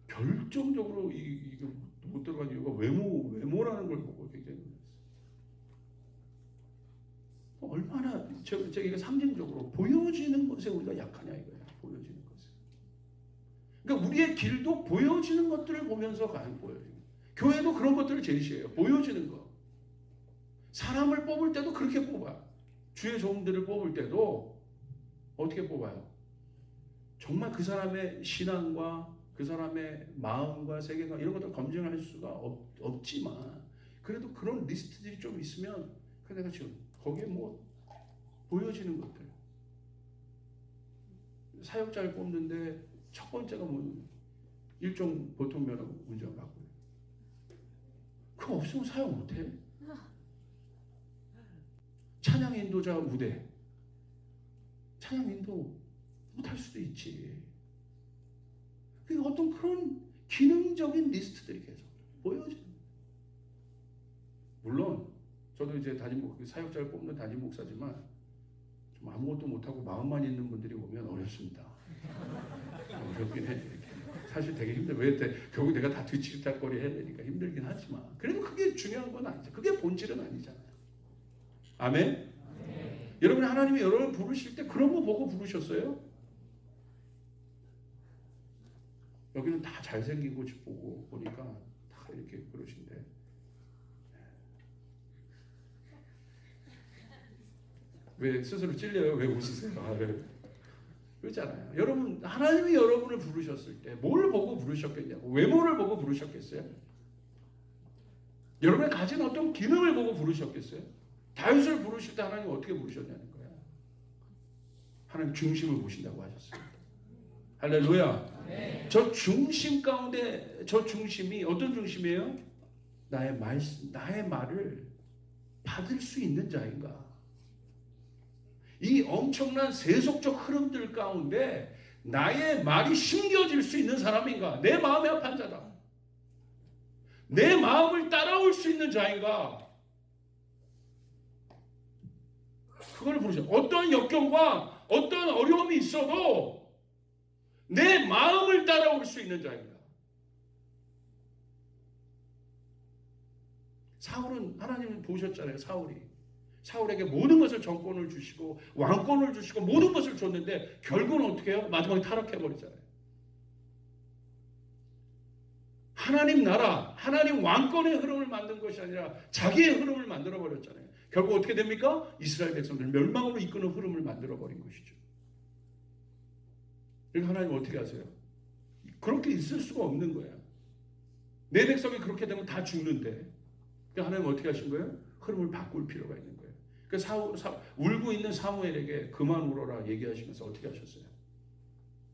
결정적으로 이거 못 들어간 이유가 외모라는 걸 보고 굉장히 놀랐어요. 얼마나 저기가 상징적으로 보여지는 것에 우리가 약하냐 이거야. 보여지는 것에. 그러니까 우리의 길도 보여지는 것들을 보면서 가는 거예요. 교회도 그런 것들을 제시해요. 보여지는 거. 사람을 뽑을 때도 그렇게 뽑아. 주의 종들을 뽑을 때도 어떻게 뽑아요? 정말 그 사람의 신앙과 그 사람의 마음과 세계관 이런 것들 검증할 수가 없지만 그래도 그런 리스트들이 좀 있으면 내가 지금 거기에 뭐 보여지는 것들 사역자를 뽑는데 첫 번째가 뭐 일종 보통 면허 운전하고 그거 없으면 사역 못해. 찬양 인도자 우대 찬양 인도 못할 수도 있지. 어떤 그런 기능적인 리스트들이 계속 보여지는. 물론 저도 이제 사역자를 뽑는 담임 목사지만 좀 아무것도 못하고 마음만 있는 분들이 오면 어렵습니다. 어렵긴 해. 사실 되게 힘들어. 결국 내가 다 뒤치다거리 해야 되니까 힘들긴 하지만 그래도 그게 중요한 건 아니죠. 그게 본질은 아니잖아요. 아멘? 여러분 하나님이 여러분을 부르실 때 그런 거 보고 부르셨어요? 여기는 다 잘생기고 보고 보니까 다 이렇게 그러신데 왜 스스로 찔려요? 왜 웃으세요? 그렇잖아요. 여러분 하나님이 여러분을 부르셨을 때 뭘 보고 부르셨겠냐고. 외모를 보고 부르셨겠어요? 여러분이 가진 어떤 기능을 보고 부르셨겠어요? 다윗을 부르실 때 하나님 어떻게 부르셨냐는 거야. 하나님 중심을 보신다고 하셨어요. 할렐루야. 네. 저 중심 가운데 저 중심이 어떤 중심이에요? 나의 말을 받을 수 있는 자인가? 이 엄청난 세속적 흐름들 가운데 나의 말이 심겨질 수 있는 사람인가? 내 마음의 합한 자다. 내 마음을 따라올 수 있는 자인가? 그걸 부르죠. 어떤 역경과 어떤 어려움이 있어도 내 마음을 따라올 수 있는 자입니다. 사울은 하나님을 보셨잖아요. 사울에게 모든 것을 정권을 주시고 왕권을 주시고 모든 것을 줬는데 결국은 어떻게 해요? 마지막에 타락해버리잖아요. 하나님 나라, 하나님 왕권의 흐름을 만든 것이 아니라 자기의 흐름을 만들어버렸잖아요. 결국 어떻게 됩니까? 이스라엘 백성들 멸망으로 이끄는 흐름을 만들어버린 것이죠. 그러니까 하나님 어떻게 하세요? 그렇게 있을 수가 없는 거야. 내 백성이 그렇게 되면 다 죽는데. 그러니까 하나님 어떻게 하신 거예요? 흐름을 바꿀 필요가 있는 거예요. 그러니까 울고 있는 사무엘에게 그만 울어라 얘기하시면서 어떻게 하셨어요?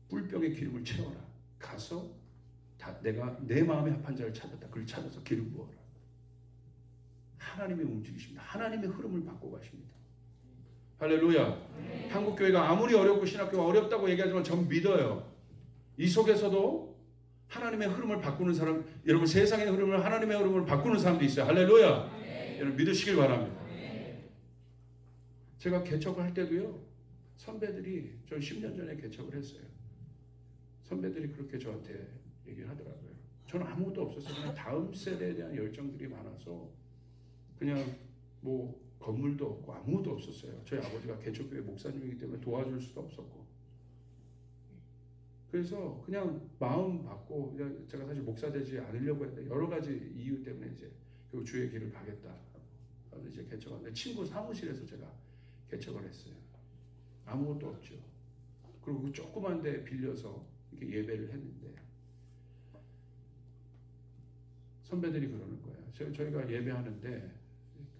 뿔병에 기름을 채워라. 가서 내가 내 마음에 합한 자를 찾았다. 그걸 찾아서 기름 부어라. 하나님이 움직이십니다. 하나님의 흐름을 바꿔 가십니다. 할렐루야. 네. 한국교회가 아무리 어렵고 신학교가 어렵다고 얘기하지만 전 믿어요. 이 속에서도 하나님의 흐름을 바꾸는 사람, 여러분 세상의 흐름을 하나님의 흐름을 바꾸는 사람도 있어요. 할렐루야. 네. 여러분 믿으시길 바랍니다. 네. 제가 개척을 할 때도요. 선배들이 저 10년 전에 개척을 했어요. 선배들이 그렇게 저한테 얘기를 하더라고요. 저는 아무것도 없었어요. 그냥 다음 세대에 대한 열정들이 많아서 그냥 뭐 건물도 없고 아무것도 없었어요. 저희 아버지가 개척교회 목사님이기 때문에 도와줄 수도 없었고. 그래서 그냥 마음 받고 그냥 제가 사실 목사 되지 않으려고 했는데 여러 가지 이유 때문에 이제 그 주의 길을 가겠다 하고 이제 개척하는데 친구 사무실에서 제가 개척을 했어요. 아무것도 없죠. 그리고 그 조그만 데 빌려서 이렇게 예배를 했는데 선배들이 그러는 거예요. 저희가 예배하는데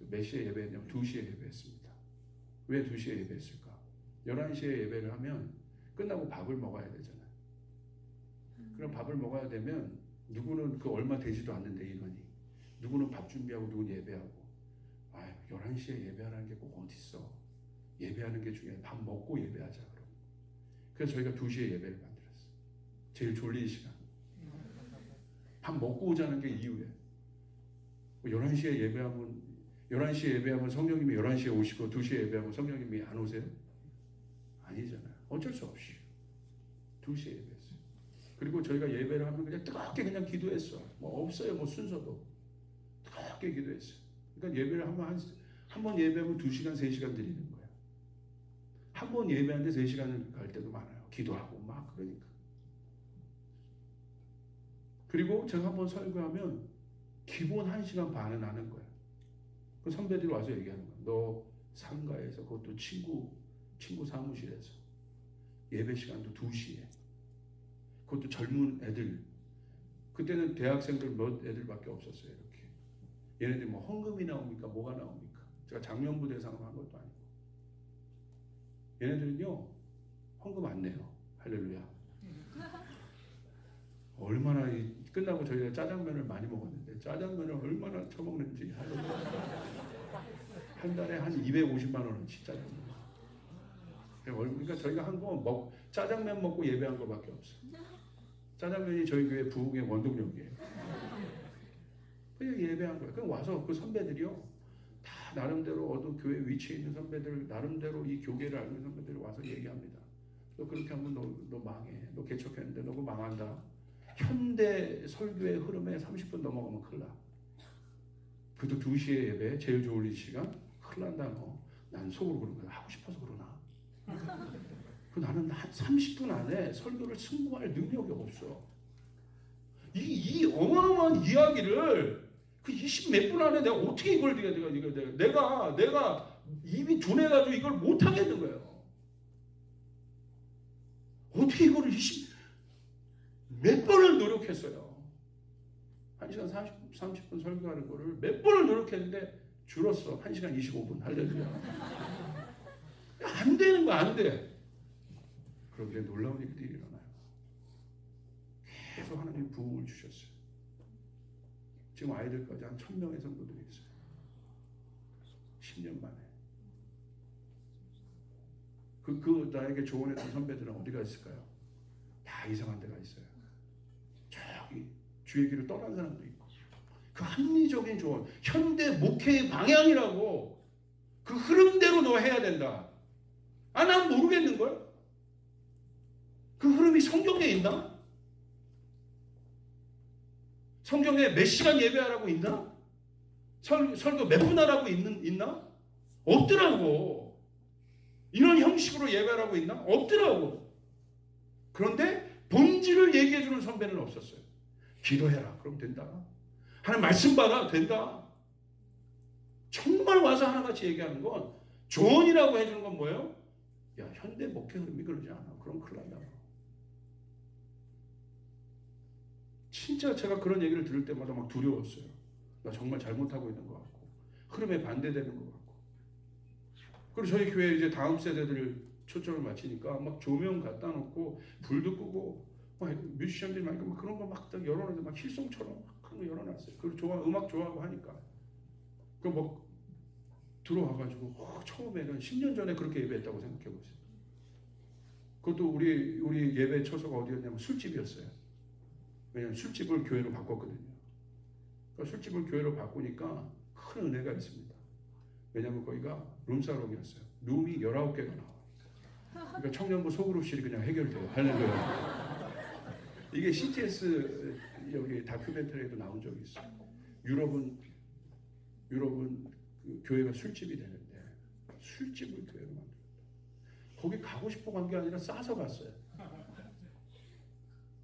몇 시에 예배했냐면 2시에 예배했습니다. 왜 2시에 예배했을까? 11시에 예배를 하면 끝나고 밥을 먹어야 되잖아요. 그럼 밥을 먹어야 되면 누구는 그 얼마 되지도 않는데 인원이 누구는 밥 준비하고 누구는 예배하고 11시에 예배하라는 게 꼭 어디 있어. 예배하는 게 중요해. 밥 먹고 예배하자 그럼. 그래서 저희가 2시에 예배를 만들었어요. 제일 졸린 시간. 밥 먹고 오자는 게 이유예요. 11시에 예배하면 성령님이 11시에 오시고 2시에 예배하면 성령님이 안 오세요? 아니잖아요. 어쩔 수 없이 2시에 예배했어요. 그리고 저희가 예배를 하면 그냥 뜨겁게 그냥 기도했어. 뭐 없어요. 뭐 순서도 뜨겁게 기도했어요. 그러니까 예배를 하면 한 한 번 예배하면 2시간, 3시간 드리는 거예요. 한 번 예배하는데 3시간을 갈 때도 많아요. 기도하고 막 그러니까. 그리고 제가 한 번 설교하면 기본 1시간 반은 하는 거예요. 그 선배들이 와서 얘기하는 거예요. 너 상가에서 그것도 친구 사무실에서 예배 시간도 2시에 그것도 젊은 애들 그때는 대학생들 몇 애들밖에 없었어요. 이렇게 얘네들이 뭐 헌금이 나옵니까? 뭐가 나옵니까? 제가 장년부 대상을 한 것도 아니고 얘네들은요 헌금 안 내요. 할렐루야. 얼마나 끝나고 저희가 짜장면을 많이 먹었는데 짜장면을 얼마나 처먹는지 한 달에 한 250만 원어치 짜장면. 그러니까 저희가 한 거 짜장면 먹고 예배한 거밖에 없어. 짜장면이 저희 교회 부흥의 원동력이에요. 그냥 예배한 거예요. 그럼 와서 그 선배들이요 다 나름대로 어떤 교회 위치에 있는 선배들 나름대로 이 교계를 알고 있는 선배들이 와서 얘기합니다. 너 그렇게 하면 너 망해. 너 개척했는데 너 그거 망한다. 현대 설교의 흐름에 30분 넘어가면 큰일 나. 그래도 2시에 예배 제일 좋을 시간 큰일 난다 너. 난 속으로 그런 거야. 하고 싶어서 그러나. 나는 한 30분 안에 설교를 승부할 능력이 없어. 이 어마어마한 이야기를 그 20몇 분 안에 내가 어떻게 이걸 내가 입이 둔해가지고 이걸 못 하겠는 거예요. 어떻게 이거를 몇 번을 노력했어요. 1시간 30분 설교하는 거를 몇 번을 노력했는데 줄었어. 1시간 25분. 할렐루야. 안 되는 거 안 돼. 그런데 놀라운 일들이 일어나요. 계속 하나님 부흥을 주셨어요. 지금 아이들까지 한 1000명의 성도들이 있어요. 10년 만에. 그 나에게 조언했던 선배들은 어디가 있을까요? 다 이상한 데가 있어요. 저기 주의 길을 떠난 사람도 있고. 그 합리적인 조언, 현대 목회의 방향이라고 그 흐름대로 너 해야 된다. 난 모르겠는걸? 그 흐름이 성경에 있나? 성경에 몇 시간 예배하라고 있나? 설교 몇 분 하라고 있나? 없더라고. 이런 형식으로 예배하라고 있나? 없더라고. 그런데 본질을 얘기해주는 선배는 없었어요. 기도해라. 그럼 된다. 하나님 말씀 받아. 된다. 정말 와서 하나같이 얘기하는 건 조언이라고 해주는 건 뭐예요? 야, 현대 목회 흐름이 그러지 않아. 그럼 큰일 난다. 진짜 제가 그런 얘기를 들을 때마다 막 두려웠어요. 나 정말 잘못하고 있는 것 같고 흐름에 반대되는 것 같고. 그리고 저희 교회 이제 다음 세대들 초점을 맞추니까 막 조명 갖다 놓고 불도 끄고 막 뮤지션들이 막 그런 거 막 열어놨는데 막 힐송처럼 막 그런 거 열어놨어요. 그리고 음악 좋아하고 하니까. 그 뭐 들어와가지고 처음에는 10년 전에 그렇게 예배했다고 생각해보세요. 그것도 우리 예배 처소가 어디였냐면 술집이었어요. 왜냐면 술집을 교회로 바꿨거든요. 그러니까 술집을 교회로 바꾸니까 큰 은혜가 있습니다. 왜냐면 거기가 룸사롱이었어요. 룸이 19개가 나와요. 그러니까 청년부 소그룹실이 그냥 해결돼요. 할렐루야. 이게 CTS 여기 다큐멘터리에도 나온 적이 있어요. 유럽은 그 교회가 술집이 되는데 술집을 교회로 만들었다. 거기 가고 싶어 간 게 아니라 싸서 갔어요.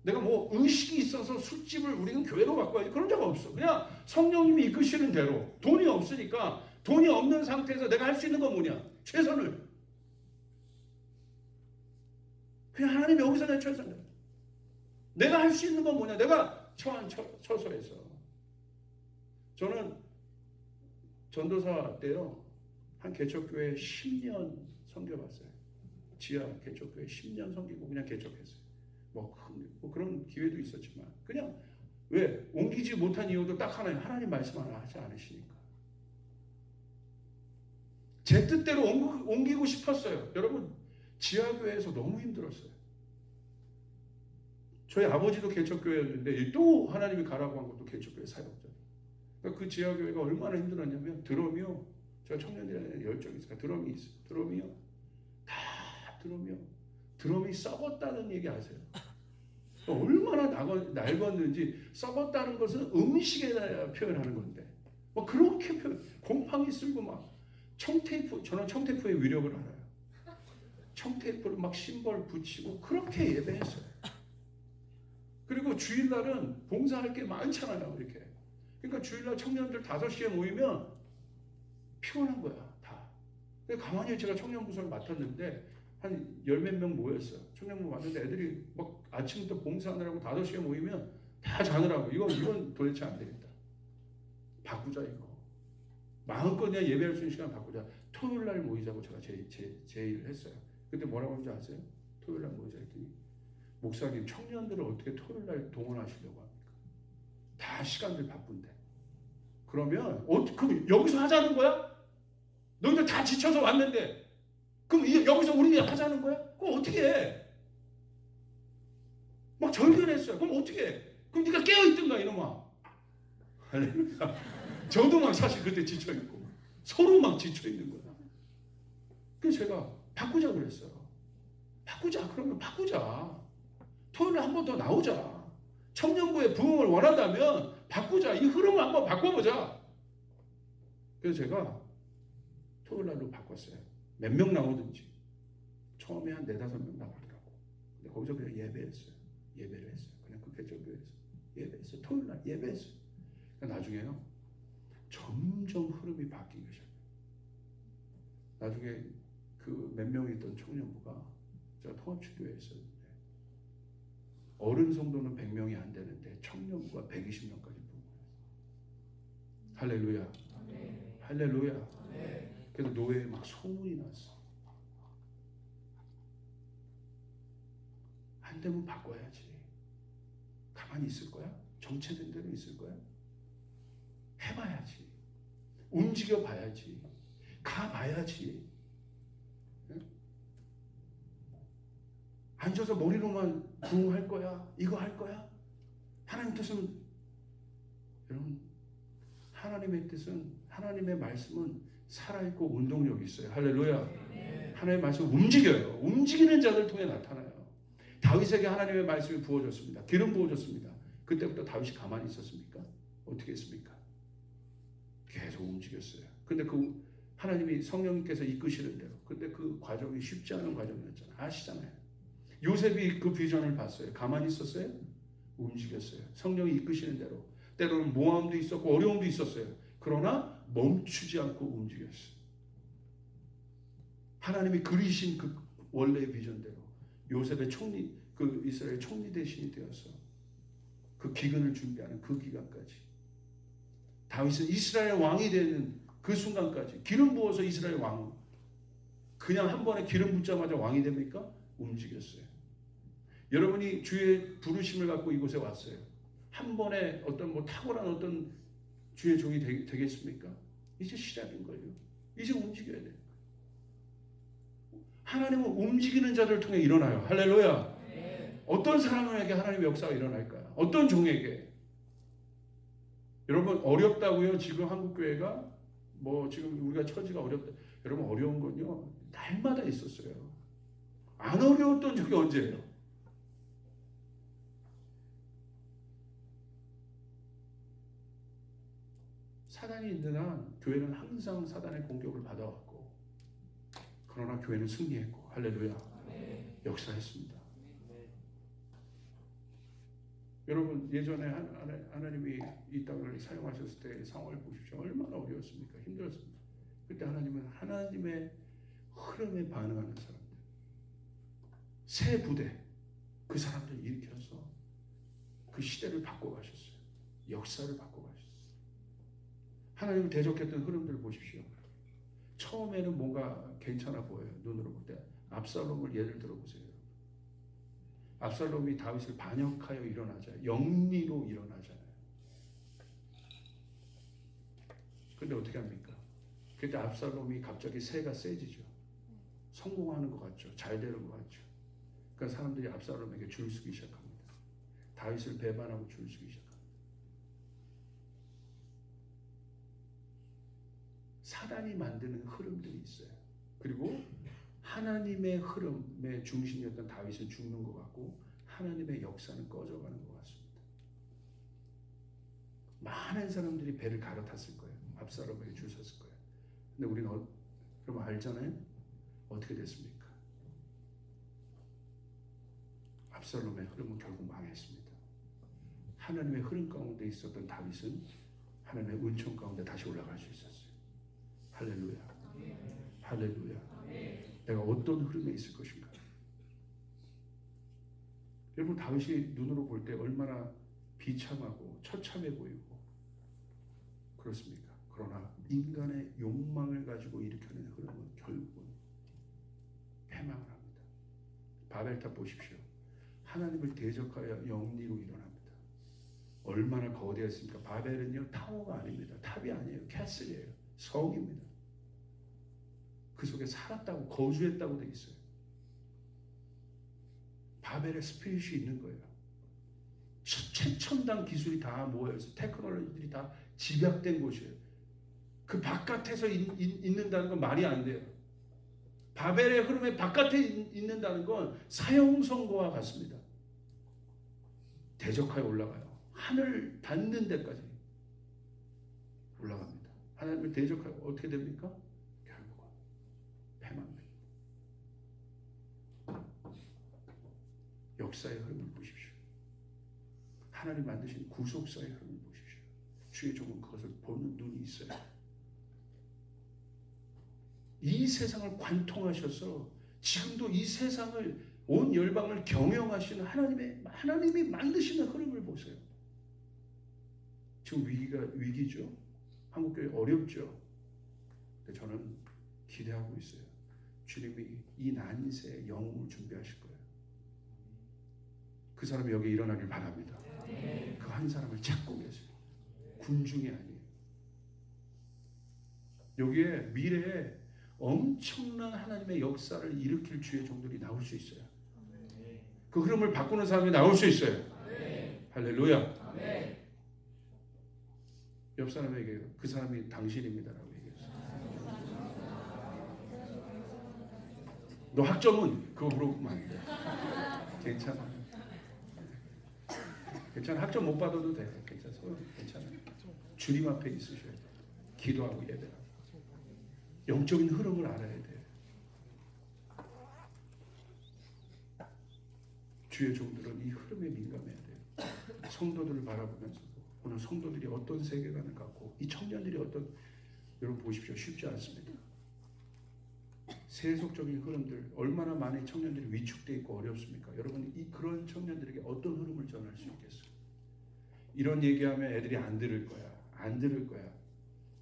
내가 뭐 의식이 있어서 술집을 우리는 교회로 바꿔야지 그런 적 없어. 그냥 성령님이 이끄시는 대로. 돈이 없으니까 돈이 없는 상태에서 내가 할 수 있는 건 뭐냐? 최선을. 그냥 하나님 여기서 내 최선을. 내가 할 수 있는 건 뭐냐? 내가 처한 처소에서. 저는 전도사 때요. 한 개척교회 10년 섬겨봤어요. 지하 개척교회 10년 섬기고 그냥 개척했어요. 뭐 그런 기회도 있었지만 그냥 왜 옮기지 못한 이유도 딱 하나예요. 하나님 말씀 하나 하지 않으시니까. 제 뜻대로 옮기고 싶었어요. 여러분 지하교회에서 너무 힘들었어요. 저희 아버지도 개척교회였는데 또 하나님이 가라고 한 것도 개척교회 사역자예요. 그러니까 그 지하교회가 얼마나 힘들었냐면 드럼이요. 제가 청년들한테 열정이 있어요. 드럼이 있어요. 드럼이요. 다 드럼이요. 드럼이 썩었다는 얘기 아세요? 얼마나 낡았는지. 썩었다는 것은 음식에 표현하는 건데 뭐 그렇게 곰팡이 쓸고 막 저는 청테이프의 위력을 알아요. 청테이프를 막 심벌 붙이고 그렇게 예배했어요. 그리고 주일날은 봉사할 게 많잖아요. 이렇게. 그러니까 주일날 청년들 5시에 모이면 피곤한 거야. 다. 가만히 제가 청년부서를 맡았는데 한 10몇 명 모였어요. 청년부 왔는데 애들이 막 아침부터 봉사하느라고 5시에 모이면 다 자느라고. 이건 도대체 안 되겠다. 바꾸자 이거. 마음껏 그냥 예배할 수 있는 시간 바꾸자. 토요일 날 모이자고 제가 제의를 했어요. 그때 뭐라고 하는지 아세요? 토요일 날 모이자 했더니 목사님 청년들을 어떻게 토요일 날 동원하시려고 합니까? 다 시간들 바쁜데. 그러면 그럼 여기서 하자는 거야? 너희들 다 지쳐서 왔는데 그럼 여기서 우리 하자는 거야? 그럼 어떻게 해? 막 절견했어요. 그럼 어떻게 해? 그럼 네가 깨어있든가 이놈아. 할렐루야. 저도 막 사실 그때 지쳐있고 서로 막 지쳐있는 거야. 그래서 제가 바꾸자 그랬어요. 바꾸자. 그러면 바꾸자. 토요일에 한 번 더 나오자. 청년부의 부흥을 원한다면 바꾸자. 이 흐름을 한번 바꿔보자. 그래서 제가 토요일 날로 바꿨어요. 몇 명 나오든지. 처음에 한 4-5명 나오더라고. 근데 거기서 그냥 예배했어요. 예배를 했어요. 그냥 국회적교회에서 예배했어요. 토요일 날 예배했어요. 그러니까 나중에요. 점점 흐름이 바뀌기 시작해요. 나중에 그 몇 명이 있던 청년부가 제가 통합축교회에 있었는데 어른 성도는 100명이 안 되는데 청년부가 120명까지 부은 거예요. 할렐루야. 할렐루야. 그래서 노예에 막 소문이 났어. 안 되면 바꿔야지. 가만히 있을 거야? 정체된 대로 있을 거야? 해봐야지. 움직여 봐야지. 가봐야지. 응? 앉아서 머리로만 부흥할 거야? 이거 할 거야? 하나님 뜻은, 여러분, 하나님의 뜻은, 하나님의 말씀은 살아있고 운동력이 있어요. 할렐루야. 하나님의 말씀은 움직여요. 움직이는 자들 통해 나타나요. 다윗에게 하나님의 말씀이 부어졌습니다. 기름 부어졌습니다. 그때부터 다윗이 가만히 있었습니까? 어떻게 했습니까? 계속 움직였어요. 근데 그 하나님이 성령님께서 이끄시는 대로. 근데 그 과정이 쉽지 않은 과정이었잖아요. 아시잖아요. 요셉이 그 비전을 봤어요. 가만히 있었어요? 움직였어요. 성령이 이끄시는 대로. 때로는 모함도 있었고 어려움도 있었어요. 그러나 멈추지 않고 움직였어요. 하나님이 그리신 그 원래의 비전대로 요셉의 총리, 그 이스라엘 총리 대신이 되어서 그 기근을 준비하는 그 기간까지 다윗은 이스라엘 왕이 되는 그 순간까지 기름 부어서 이스라엘 왕 그냥 한 번에 기름 붓자마자 왕이 됩니까? 움직였어요. 여러분이 주의 부르심을 갖고 이곳에 왔어요. 한 번에 어떤 뭐 탁월한 어떤 주의 종이 되겠습니까? 이제 시작인 거예요. 이제 움직여야 돼요. 하나님은 움직이는 자들을 통해 일어나요. 할렐루야. 네. 어떤 사람에게 하나님의 역사가 일어날까요? 어떤 종에게? 여러분 어렵다고요? 지금 한국교회가 뭐 지금 우리가 처지가 어렵다. 여러분 어려운 건요. 날마다 있었어요. 안 어려웠던 적이 언제예요? 사단이 있는 한 교회는 항상 사단의 공격을 받아왔고 그러나 교회는 승리했고 할렐루야. 네. 역사했습니다. 네. 여러분 예전에 하나님이 이 땅을 사용하셨을 때 상황을 보십시오. 얼마나 어려웠습니까? 힘들었습니다. 그때 하나님은 하나님의 흐름에 반응하는 사람들 새 부대 그 사람들 일으켜서 그 시대를 바꿔가셨어요. 역사를 바꿔가셨어요. 하나님을 대적했던 흐름들을 보십시오. 처음에는 뭔가 괜찮아 보여요. 눈으로 볼 때. 압살롬을 예를 들어보세요. 압살롬이 다윗을 반역하여 일어나잖아요. 영리로 일어나잖아요. 근데 어떻게 합니까? 그때 압살롬이 갑자기 새가 세지죠. 성공하는 것 같죠. 잘 되는 것 같죠. 그러니까 사람들이 압살롬에게 줄 서기 시작합니다. 다윗을 배반하고 줄 서기 시작합니다. 사단이 만드는 흐름들이 있어요. 그리고 하나님의 흐름의 중심이었던 다윗은 죽는 것 같고 하나님의 역사는 꺼져가는 것 같습니다. 많은 사람들이 배를 갈아탔을 거예요. 압살롬에게 줄 섰을 거예요. 근데 우리는 그럼 알잖아요. 어떻게 됐습니까? 압살롬의 흐름은 결국 망했습니다. 하나님의 흐름 가운데 있었던 다윗은 하나님의 은총 가운데 다시 올라갈 수 있었어요. 할렐루야. 할렐루야. 내가 어떤 흐름에 있을 것인가? 여러분, 다윗이 눈으로 볼 때 얼마나 비참하고 처참해 보이고 그렇습니까? 그러나 인간의 욕망을 가지고 일으켜낸 흐름은 결국은 패망을 합니다. 바벨탑 보십시오. 하나님을 대적하여 영리로 일어납니다. 얼마나 거대했습니까? 바벨은요, 타워가 아닙니다. 탑이 아니에요. 캐슬이에요. 성입니다. 그 속에 살았다고, 거주했다고 되어 있어요. 바벨의 스피릿이 있는 거예요. 최첨단 기술이 다 모여서 테크놀로지들이 다 집약된 곳이에요. 그 바깥에서 있는다는 건 말이 안 돼요. 바벨의 흐름의 바깥에 있는다는 건 사형선고와 같습니다. 대적하여 올라가요. 하늘 닿는 데까지 올라갑니다. 하나님을 대적하여 어떻게 됩니까? 결국은 패망됩니다. 역사의 흐름을 보십시오. 하나님 만드신 구속사의 흐름을 보십시오. 주의 종은 그것을 보는 눈이 있어요. 이 세상을 관통하셔서 지금도 이 세상을, 온 열방을 경영하시는 하나님이 만드시는 흐름을 보세요. 지금 위기죠. 한국교회 어렵죠. 근데 저는 기대하고 있어요. 주님이 이 난세에 영웅을 준비하실 거예요. 그 사람이 여기 일어나길 바랍니다. 그 한 사람을 찾고 계세요. 군중이 아니에요. 여기에 미래에 엄청난 하나님의 역사를 일으킬 주의 종들이 나올 수 있어요. 그 흐름을 바꾸는 사람이 나올 수 있어요. 할렐루야. 옆 사람에게 그 사람이 당신입니다라고 얘기했어요. 너 학점은 그거 물어보면 안 돼. 괜찮아. 괜찮아. 학점 못 받아도 돼. 괜찮아. 주님 앞에 있으셔야 돼. 기도하고 예배하고. 영적인 흐름을 알아야 돼. 주의 종들은 이 흐름에 민감해야 돼요. 성도들을 바라보면서도 오늘 성도들이 어떤 세계관을 갖고 이 청년들이 여러분 보십시오. 쉽지 않습니다. 세속적인 흐름들, 얼마나 많은 청년들이 위축되어 있고 어렵습니까? 여러분, 그런 청년들에게 어떤 흐름을 전할 수 있겠어요? 이런 얘기하면 애들이 안 들을 거야.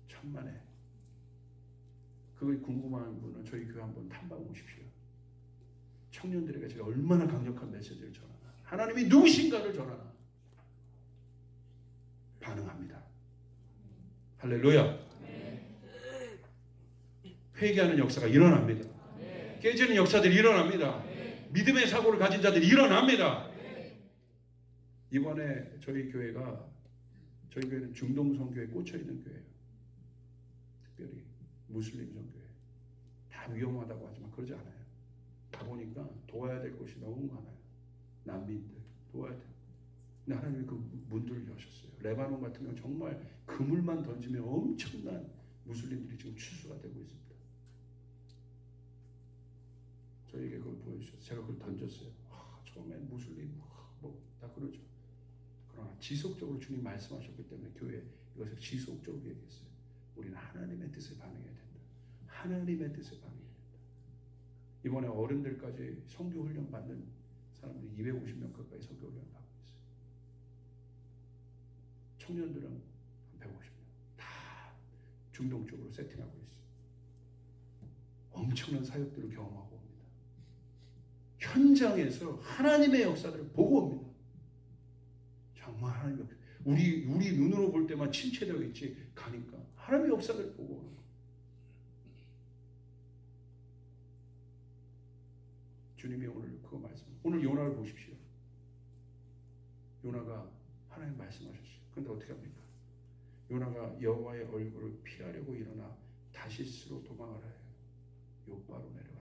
천만에. 그거 궁금한 분은 저희 교회 한번 탐방 오십시오. 청년들에게 제가 얼마나 강력한 메시지를 전하나, 하나님이 누구신가를 전하나 반응합니다. 할렐루야. 회개하는 역사가 일어납니다. 깨지는 역사들이 일어납니다. 믿음의 사고를 가진 자들이 일어납니다. 이번에 저희 교회는 중동 선교에 꽂혀 있는 교회예요. 특별히 무슬림 선교회. 다 위험하다고 하지만 그러지 않아요. 가보니까 도와야 될 곳이 너무 많아요. 난민들 도와야 돼요. 근데 하나님이 그 문들을 여셨어요. 레바논 같은 경우는 정말 그물만 던지면 엄청난 무슬림들이 지금 출수가 되고 있습니다. 저에게 그걸 보여주셨어요. 제가 그걸 던졌어요. 처음엔 무슬림 다 그러죠. 그러나 지속적으로 주님 말씀하셨기 때문에 교회 이것을 지속적으로 얘기했어요. 우리는 하나님의 뜻에 반응해야 된다. 하나님의 뜻에 반응해야 된다. 이번에 어른들까지 선교 훈련 받는 사람들이 250명 가까이 선교 훈련 받고 있어요. 청년들은 한 150명 다 중동 쪽으로 세팅하고 있어요. 엄청난 사역들을 경험하고 옵니다. 현장에서 하나님의 역사들을 보고 옵니다. 정말 하나님의 역사. 우리 눈으로 볼 때만 침체되어 있지, 가니까 하나님의 역사들을 보고 오는 거예요. 주님이 오늘 그거 말씀. 오늘 요나를 보십시오. 요나가 하나님 말씀하셨어요. 그런데 어떻게 합니까? 요나가 여호와의 얼굴을 피하려고 일어나 다시스로 도망을 해요. 요바로 내려갔다.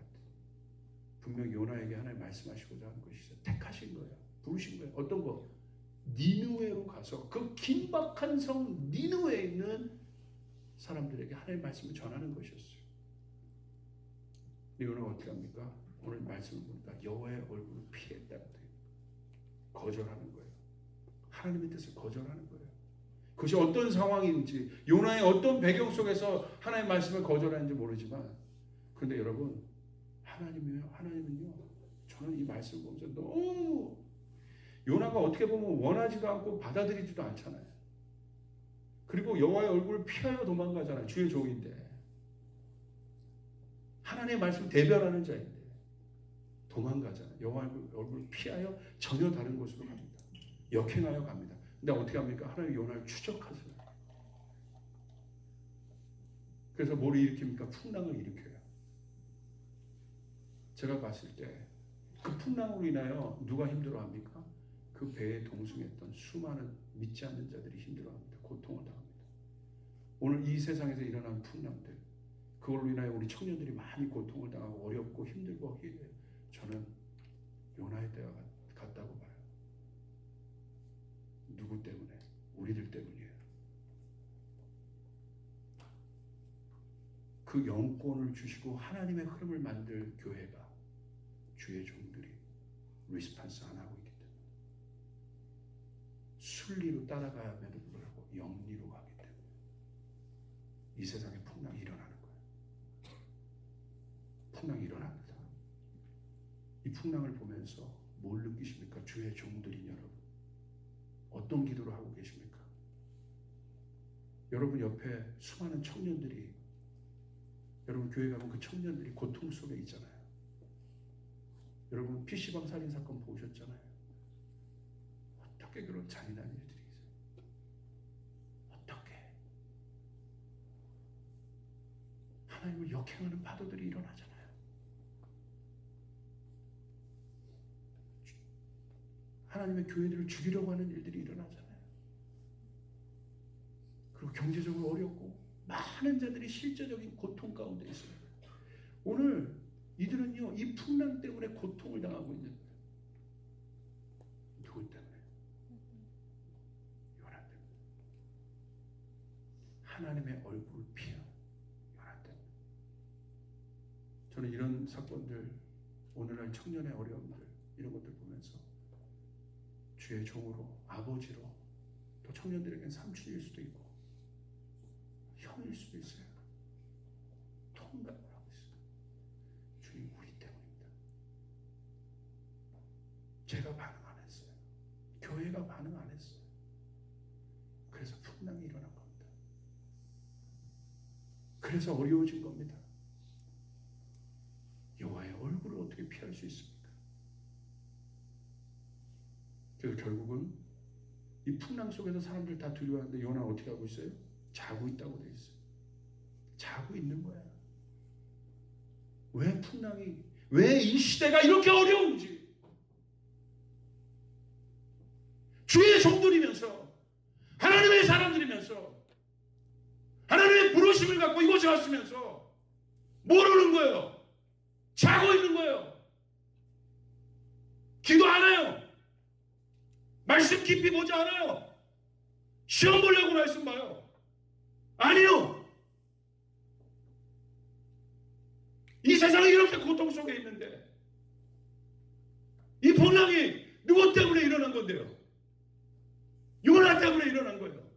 분명 요나에게 하나님 말씀하시고자 하는 것이죠. 택하신 거예요. 부르신 거예요. 어떤 거? 니느웨로 가서 그 긴박한 성 니느웨에 있는 사람들에게 하나님의 말씀을 전하는 것이었어요. 요나가 어떻게 합니까? 오늘 말씀을 보니까 여호와의 얼굴을 피했다고 돼요. 거절하는 거예요. 하나님의 뜻을 거절하는 거예요. 그것이 어떤 상황인지, 요나의 어떤 배경 속에서 하나님의 말씀을 거절하는지 모르지만, 그런데 여러분, 하나님은요, 저는 이 말씀을 보면서 너무, 요나가 어떻게 보면 원하지도 않고 받아들이지도 않잖아요. 그리고 여호와의 얼굴을 피하여 도망가잖아요. 주의 종인데, 하나님의 말씀을 대변하는 자인데 도망가잖아요. 여호와의 얼굴을 피하여 전혀 다른 곳으로 갑니다. 역행하여 갑니다. 근데 어떻게 합니까? 하나님 요나를 추적하세요. 그래서 뭘 일으킵니까? 풍랑을 일으켜요. 제가 봤을 때 그 풍랑으로 인하여 누가 힘들어합니까? 그 배에 동승했던 수많은 믿지 않는 자들이 힘들어합니다. 고통을 당합니다. 오늘 이 세상에서 일어나는 풍랑들, 그걸로 인하여 우리 청년들이 많이 고통을 당하고 어렵고 힘들고 하게 돼요. 저는 요나의 때가 같다고 봐요. 누구 때문에? 우리들 때문이에요. 그 영권을 주시고 하나님의 흐름을 만들 교회가, 주의 종들이 리스판스 안 하고 있기 때문에, 순리로 따라가야에도 불구하고 영리로 가기 때문에 이 세상에 풍랑이 일어나는 거예요. 풍랑이 일어납니다. 이 풍랑을 보면서 뭘 느끼십니까? 주의 종들인 여러분, 어떤 기도를 하고 계십니까? 여러분 옆에 수많은 청년들이, 여러분 교회 가면 그 청년들이 고통 속에 있잖아요. 여러분 PC방 살인사건 보셨잖아요. 어떻게 그런 잔인한 일들이 있어요? 어떻게 하나님을 역행하는 파도들이 일어나잖아요. 하나님의 교회들을 죽이려고 하는 일들이 일어나잖아요. 그리고 경제적으로 어렵고 많은 자들이 실제적인 고통 가운데 있어요. 오늘 이들은요, 이 풍랑 때문에 고통을 당하고 있는 거예요. 누구 때문에? 요나 때문에. 하나님의 얼굴을 피한 요나 때문에. 저는 이런 사건들, 오늘날 청년의 어려움들, 이런 것들 보면서 주의 종으로, 아버지로, 또 청년들에게는 삼촌일 수도 있고 형일 수도 있어요. 통감을 하고 있어요. 주님, 우리 때문입니다. 제가 반응 안 했어요. 교회가 반응 안 했어요. 그래서 풍랑이 일어난 겁니다. 그래서 어려워진 겁니다. 여호와의 얼굴을 어떻게 피할 수 있습니까? 그래서 결국은 이 풍랑 속에서 사람들 다 두려워하는데 요나는 어떻게 하고 있어요? 자고 있다고 돼 있어요. 자고 있는 거야. 왜 풍랑이, 왜 이 시대가 이렇게 어려운지, 주의 종들이면서, 하나님의 사람들이면서, 하나님의 부르심을 갖고 이곳에 왔으면서 모르는 거예요. 자고 있는 거예요. 기도 안 해요. 말씀 깊이 보지 않아요. 시험 보려고 말씀 봐요. 아니요. 이 세상이 이렇게 고통 속에 있는데 이 풍랑이 누구 때문에 일어난 건데요? 요나 때문에 일어난 거예요.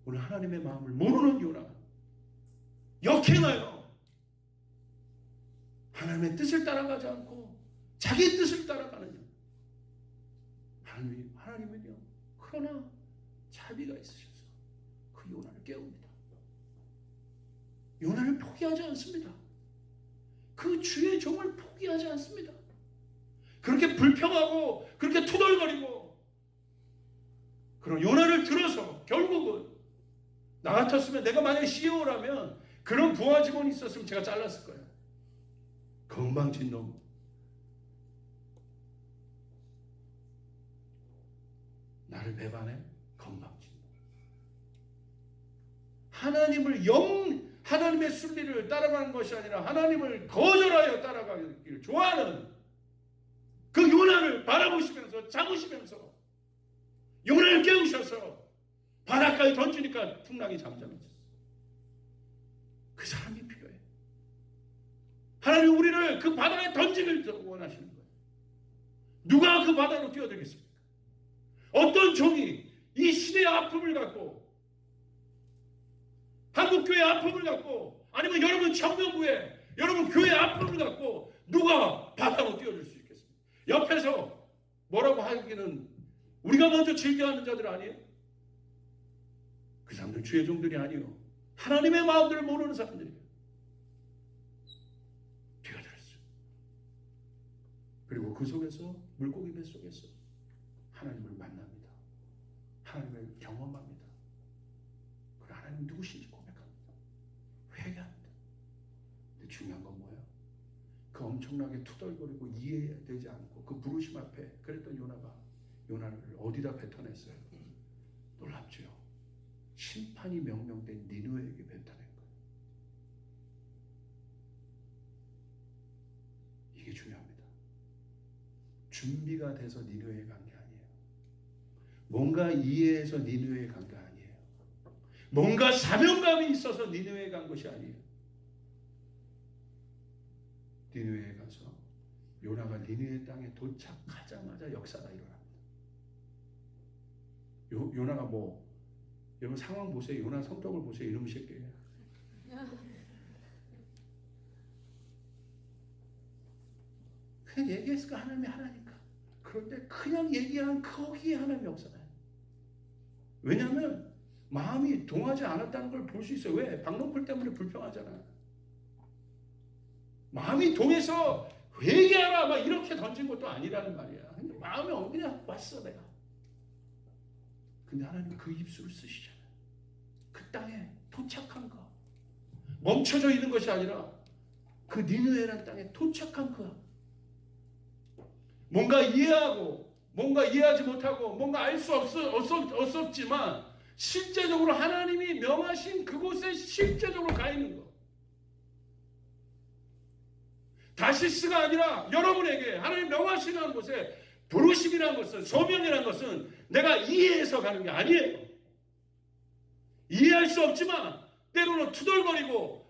오늘 하나님의 마음을 모르는 요나, 역행하여 하나님의 뜻을 따라가지 않고 자기 뜻을 따라가느냐. 하나님은요, 그러나 자비가 있으셔서 그 요나를 깨웁니다. 요나를 포기하지 않습니다. 그 주의 종을 포기하지 않습니다. 그렇게 불평하고 그렇게 투덜거리고 그런 요나를 들어서 결국은 나 같았으면, 내가 만약에 CEO라면 그런 부하 직원이 있었으면 제가 잘랐을 거예요. 건방진 놈. 나를 배반해? 건방진 놈. 하나님의 순리를 따라가는 것이 아니라 하나님을 거절하여 따라가기를 좋아하는 그 요나를 바라보시면서 잡으시면서 요나를 깨우셔서 바닷가에 던지니까 풍랑이 잠잠해졌어요. 그 사람이 필요해. 하나님 우리를 그 바다에 던지길 원하시는 거예요. 누가 그 바다로 뛰어들겠습니까? 어떤 종이 이 시대의 아픔을 갖고, 한국교회의 아픔을 갖고, 아니면 여러분 청년부에 여러분 교회의 아픔을 갖고 누가 바다로 뛰어들 수 있겠습니까? 옆에서 뭐라고 하기는 우리가 먼저 즐겨하는 자들 아니에요? 그 사람들 주의 종들이 아니에요. 하나님의 마음들을 모르는 사람들이에요. 뛰어들었어요. 그리고 그 속에서 물고기 배 속에서 하나님을 만납니다. 하나님을 경험합니다. 그리고 하나님 누구신지 고백합니다. 회개합니다. 근데 중요한 건 뭐예요? 그 엄청나게 투덜거리고 이해되지 않고 그 부르심 앞에 그랬던 요나를 어디다 뱉어냈어요? 놀랍죠. 심판이 명령된 니느웨에게 뱉어낸 거예요. 이게 중요합니다. 준비가 돼서 니느웨에 간 게 아니에요. 뭔가 이해해서 니느웨에 간 게 아니에요. 뭔가 사명감이 있어서 니느웨에 간 것이 아니에요. 니느웨에 가서 요나가 니느웨 땅에 도착하자마자 역사가 일어납니다. 요나가 뭐 여러분 상황 보세요. 요나 성격을 보세요. 이놈 새끼예요. 그냥 얘기했을까? 하나님이 하나니까. 그런데 그냥 얘기한 거기에 하나님의 역사가. 왜냐하면 마음이 동하지 않았다는 걸 볼 수 있어요. 왜? 박농쿨 때문에 불평하잖아. 마음이 동해서 회개하라 막 이렇게 던진 것도 아니라는 말이야. 근데 마음이 그냥 왔어 내가. 근데 하나님 그 입술을 쓰시잖아요. 그 땅에 도착한 거. 멈춰져 있는 것이 아니라 그 니느웨라는 땅에 도착한 거. 뭔가 이해하고 뭔가 이해하지 못하고 뭔가 알 수 없었지만 실제적으로 하나님이 명하신 그곳에 실제적으로 가 있는 거. 다시스가 아니라 여러분에게 하나님 명하시는 곳에 부르심이라는 것은, 소명이라는 것은 내가 이해해서 가는 게 아니에요. 이해할 수 없지만 때로는 투덜거리고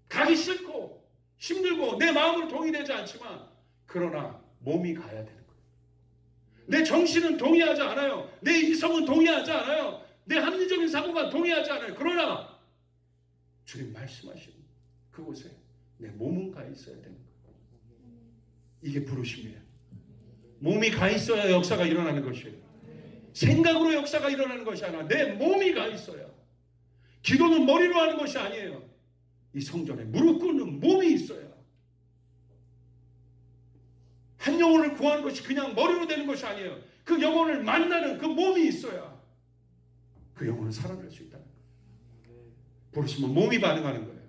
가기 싫고 힘들고 내 마음으로 동의되지 않지만 그러나 몸이 가야 되는 거예요. 내 정신은 동의하지 않아요. 내 이성은 동의하지 않아요. 내 합리적인 사고가 동의하지 않아요. 그러나 주님 말씀하신 그곳에 내 몸은 가 있어야 되는 거예요. 이게 부르심이에요. 몸이 가 있어야 역사가 일어나는 것이에요. 생각으로 역사가 일어나는 것이 아니라 내 몸이 가 있어야. 기도는 머리로 하는 것이 아니에요. 이 성전에 무릎 꿇는 몸이 있어야. 한 영혼을 구하는 것이 그냥 머리로 되는 것이 아니에요. 그 영혼을 만나는 그 몸이 있어야 그 영혼은 살아날 수 있다는 거예요. 부르심은 몸이 반응하는 거예요.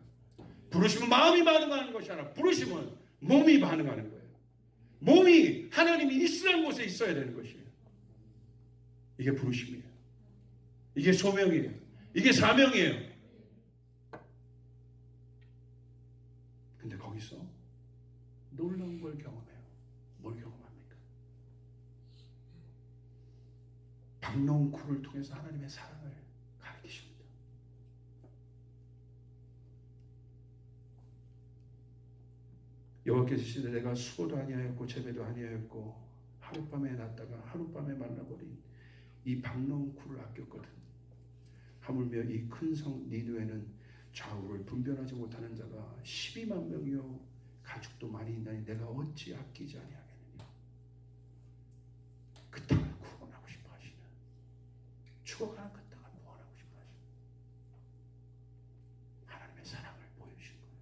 부르심은 마음이 반응하는 것이 아니라 부르심은 몸이 반응하는 거예요. 몸이 하나님이 있으라는 곳에 있어야 되는 것이에요. 이게 부르심이에요. 이게 소명이에요. 이게 사명이에요. 근데 거기서 놀라운 걸 경험해요. 뭘 경험합니까? 박농쿨을 통해서 하나님의 사랑을 가르치십니다. 여호와께서 이르시되 내가 수고도 아니하였고 재배도 아니하였고 하룻밤에 났다가 하룻밤에 말라버린 이 박농쿨을 아꼈거든. 하물며 이 큰 성 니느웨는 좌우를 분별하지 못하는 자가 12만 명이요 가축도 많이 있나니 내가 어찌 아끼지 아니하겠느냐. 그 땅을 구원하고 싶어 하시는, 죽어가는 그 땅을 구원하고 싶어 하시는 하나님의 사랑을 보여주신 거예요.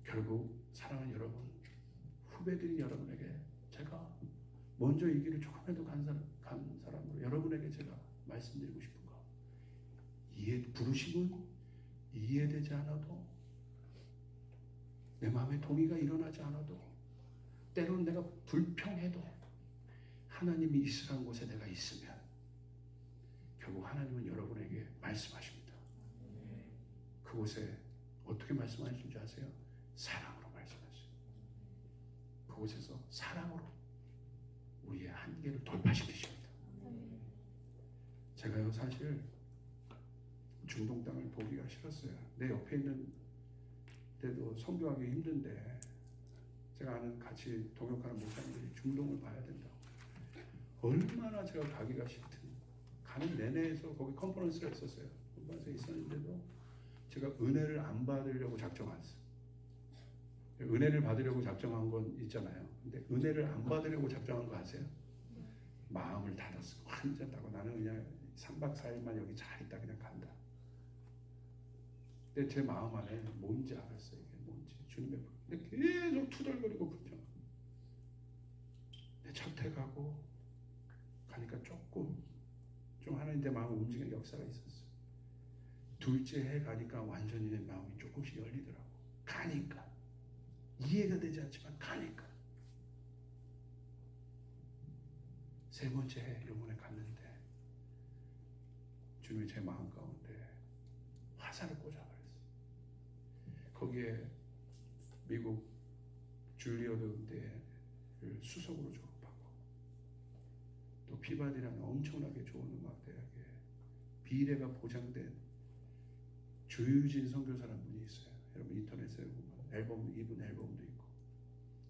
결국 사랑하는 여러분, 후배들인 여러분에게 제가 먼저 이 길을 조금이라도 간 사람으로 여러분에게 제가 말씀드리고 싶은 거, 부르심은 이해되지 않아도, 내 마음에 동의가 일어나지 않아도, 때로는 내가 불평해도 하나님이 있으라는 곳에 내가 있으면 결국 하나님은 여러분에게 말씀하십니다. 그곳에 어떻게 말씀하시는지 아세요? 사랑으로 말씀하세요. 그곳에서 사랑으로 우리의 한계를 돌파시키십니다. 제가요 사실 중동 땅을 보기가 싫었어요. 내 옆에 있는 데도 선교하기 힘든데 제가 아는 같이 동역하는 목사님들이 중동을 봐야 된다고. 얼마나 제가 가기가 싫든 가는 내내에서 거기 컨퍼런스가 있었어요. 컨퍼런스가 있었는데도 제가 은혜를 안 받으려고 작정했어요. 은혜를 받으려고 작정한 건 있잖아요. 근데 은혜를 안 받으려고 작정한 거 아세요? 마음을 닫았어. 완전 닫고 나는 그냥 3박 4일만 여기 잘 있다 그냥 간다. 근데 제 마음 안에 뭔지 알았어요. 이게 뭔지. 주님의 불. 근데 계속 투덜거리고 불평. 내 첫해 가고 가니까 조금 좀 하나님 내 마음을 움직이는 역사가 있었어요. 둘째 해 가니까 완전히 내 마음이 조금씩 열리더라고. 가니까. 이해가 되지 않지만 가니까. 세 번째 해 이번에 갔는데 주님이 제 마음 가운데 화살을 꽂아버렸어요. 거기에 미국 줄리어드 음대를 수석으로 졸업하고 또 피바디라는 엄청나게 좋은 음악 대학에 비례가 보장된 조유진 선교사라는 분이 있어요. 여러분 인터넷에 보면 앨범, 이분 앨범도 있고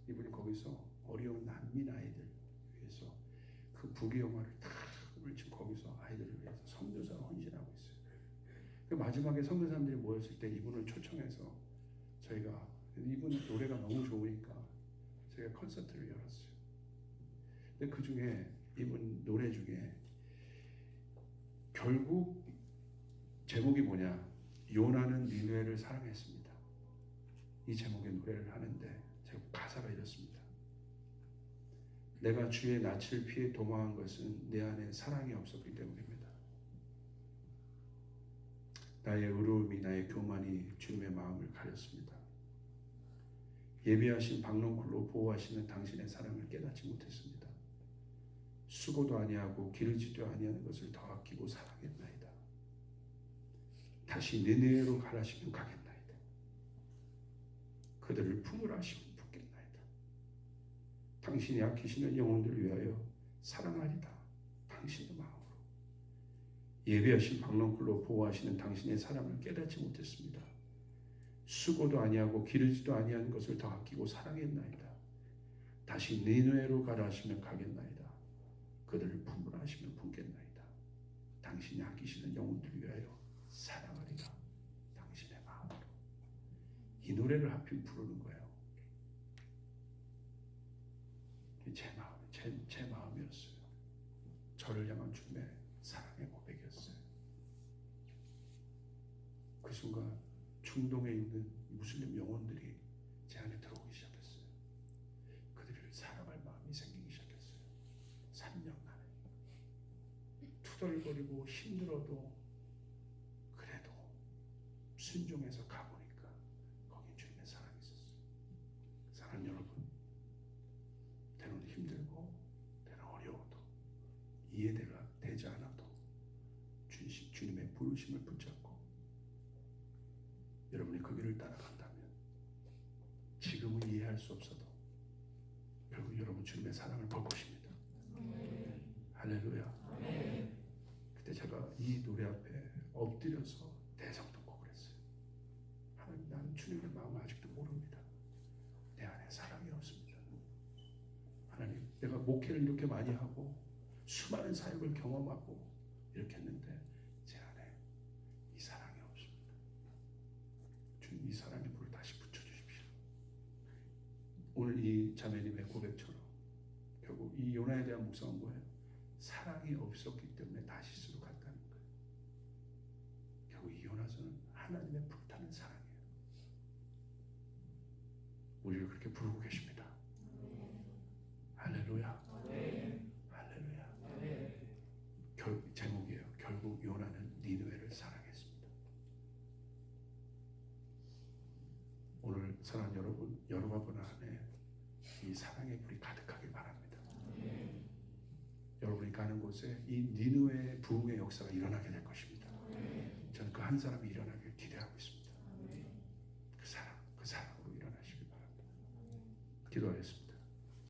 이분이 거기서 어려운 난민 아이들 위해서 그 부귀영화를 다 지금 거기서 아이들을 위해서 선교사로 헌신하고 있어요. 그 마지막에 선교사님들이 모였을 때 이분을 초청해서 저희가 이분 노래가 너무 좋으니까 저희가 콘서트를 열었어요. 근데 그 중에 이분 노래 중에 결국 제목이 뭐냐? 요나는 니느웨를 사랑했습니다. 이 제목의 노래를 하는데 제가 가사가 이렇습니다. 내가 주의 낯을 피해 도망한 것은 내 안에 사랑이 없었기 때문입니다. 나의 의로움이 나의 교만이 주님의 마음을 가렸습니다. 예비하신 박넝쿨로 보호하시는 당신의 사랑을 깨닫지 못했습니다. 수고도 아니하고 기르지도 아니하는 것을 더 아끼고 사랑했나이다. 다시 니느웨로 가라시면 가겠나이다. 그들을 품으라 하시면 품겠나이다. 당신이 아끼시는 영혼들을 위하여 사랑하리다. 당신의 마음으로. 예비하신 박넝쿨로 보호하시는 당신의 사랑을 깨닫지 못했습니다. 수고도 아니하고 기르지도 아니한 것을 더 아끼고 사랑했나이다. 다시 니느웨로 가라 하시면 가겠나이다. 그들을 품으라 하시면 품겠나이다. 당신이 아끼시는 영혼들을 위하여 사랑하리라. 당신의 마음으로. 이 노래를 하필 부르는 거예요. 제 마음이었어요. 저를 향한 주님의 사랑의 고백이었어요. 그 순간 중동에 있는 무슬림 영혼들이 제 안에 들어오기 시작했어요. 그들을 사랑할 마음이 생기기 시작했어요. 3년 만에 투덜거리고 힘들어도 그래도 순종해서 가보니까 거기 주님의 사랑이 있었어요. 사랑하는 여러분, 때로는 힘들고 때로는 어려워도 이해가 되지 않아도 주님의 부르심을 붙잡고 여러분이 그 길을 따라간다면 지금은 이해할 수 없어도 결국 여러분 주님의 사랑을 볼 것입니다. 할렐루야. 그때 제가 이 노래 앞에 엎드려서 대성통곡을 했어요. 하나님, 나는 주님의 마음을 아직도 모릅니다. 내 안에 사랑이 없습니다. 하나님, 내가 목회를 이렇게 많이 하고 수많은 사역을 경험하고 이렇게 했는데 제 안에 이 사랑이 없습니다. 주님, 이 사랑의 불을 다시 붙여주십시오. 오늘 이 자매님의 고백처럼 결국 이 요나에 대한 묵상은 뭐예요? 사랑이 없었기 때문에 다시스로 갔다는 거예요. 결국 이 요나서는 하나님의 불타는 사랑이에요. 우리를 그렇게 부르고 계십니다. 할렐루야. 할렐루야. 제목이에요. 결국 요나는 니느웨를 사랑했습니다. 오늘 사랑하는 여러분, 여러분 안에 이 사랑의 불이 가득하길 바랍니다. 여러분이 가는 곳에 이 니느웨의 부흥의 역사가 일어나게 될 것입니다. 저는 그 한 사람이 일어나길 기대하고 있습니다. 그 사랑으로 일어나시길 바랍니다. 기도하겠습니다.